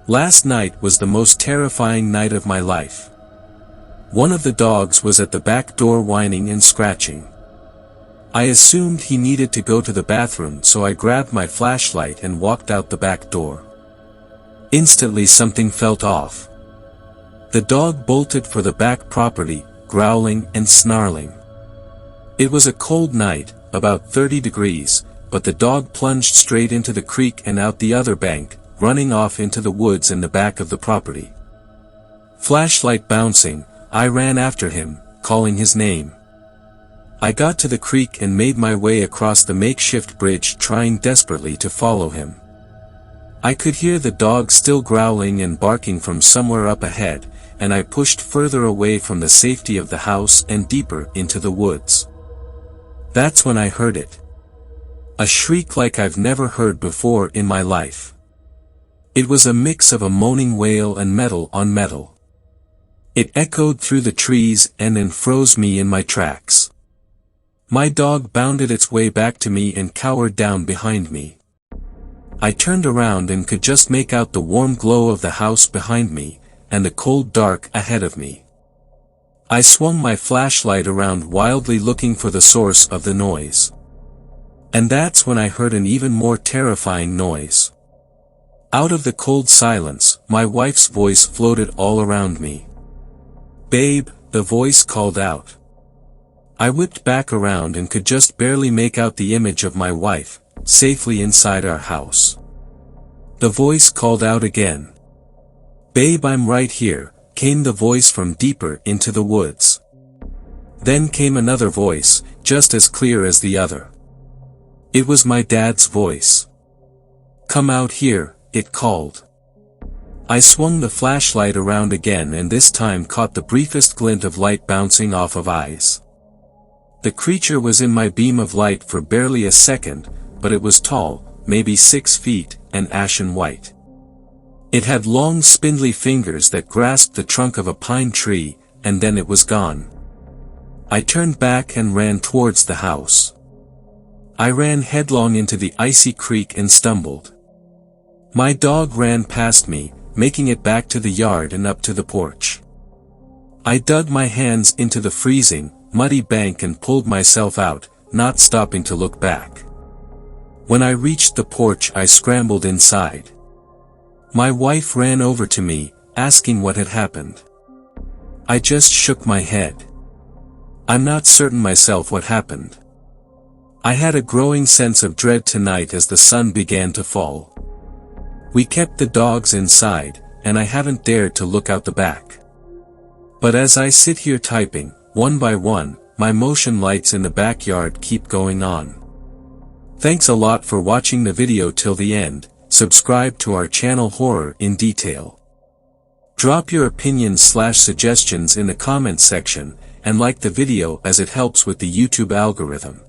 Last night was the most terrifying night of my life. One of the dogs was at the back door whining and scratching. I assumed he needed to go to the bathroom, so I grabbed my flashlight and walked out the back door. Instantly something felt off. The dog bolted for the back property, growling and snarling. It was a cold night, about 30 degrees, but the dog plunged straight into the creek and out the other bank, running off into the woods in the back of the property. Flashlight bouncing, I ran after him, calling his name. I got to the creek and made my way across the makeshift bridge, trying desperately to follow him. I could hear the dog still growling and barking from somewhere up ahead, and I pushed further away from the safety of the house and deeper into the woods. That's when I heard it. A shriek like I've never heard before in my life. It was a mix of a moaning wail and metal on metal. It echoed through the trees and then froze me in my tracks. My dog bounded its way back to me and cowered down behind me. I turned around and could just make out the warm glow of the house behind me, and the cold dark ahead of me. I swung my flashlight around wildly looking for the source of the noise. And that's when I heard an even more terrifying noise. Out of the cold silence, my wife's voice floated all around me. "Babe," the voice called out. I whipped back around and could just barely make out the image of my wife, safely inside our house. The voice called out again. "Babe, I'm right here," came the voice from deeper into the woods. Then came another voice, just as clear as the other. It was my dad's voice. "Come out here," it called. I swung the flashlight around again and this time caught the briefest glint of light bouncing off of eyes. The creature was in my beam of light for barely a second, but it was tall, maybe 6 feet, and ashen white. It had long spindly fingers that grasped the trunk of a pine tree, and then it was gone. I turned back and ran towards the house. I ran headlong into the icy creek and stumbled. My dog ran past me, making it back to the yard and up to the porch. I dug my hands into the freezing, muddy bank and pulled myself out, not stopping to look back. When I reached the porch, I scrambled inside. My wife ran over to me, asking what had happened. I just shook my head. I'm not certain myself what happened. I had a growing sense of dread tonight as the sun began to fall. We kept the dogs inside, and I haven't dared to look out the back. But as I sit here typing, one by one, my motion lights in the backyard keep going on. Thanks a lot for watching the video till the end. Subscribe to our channel Horror in Detail. Drop your opinions/suggestions in the comments section, and like the video as it helps with the YouTube algorithm.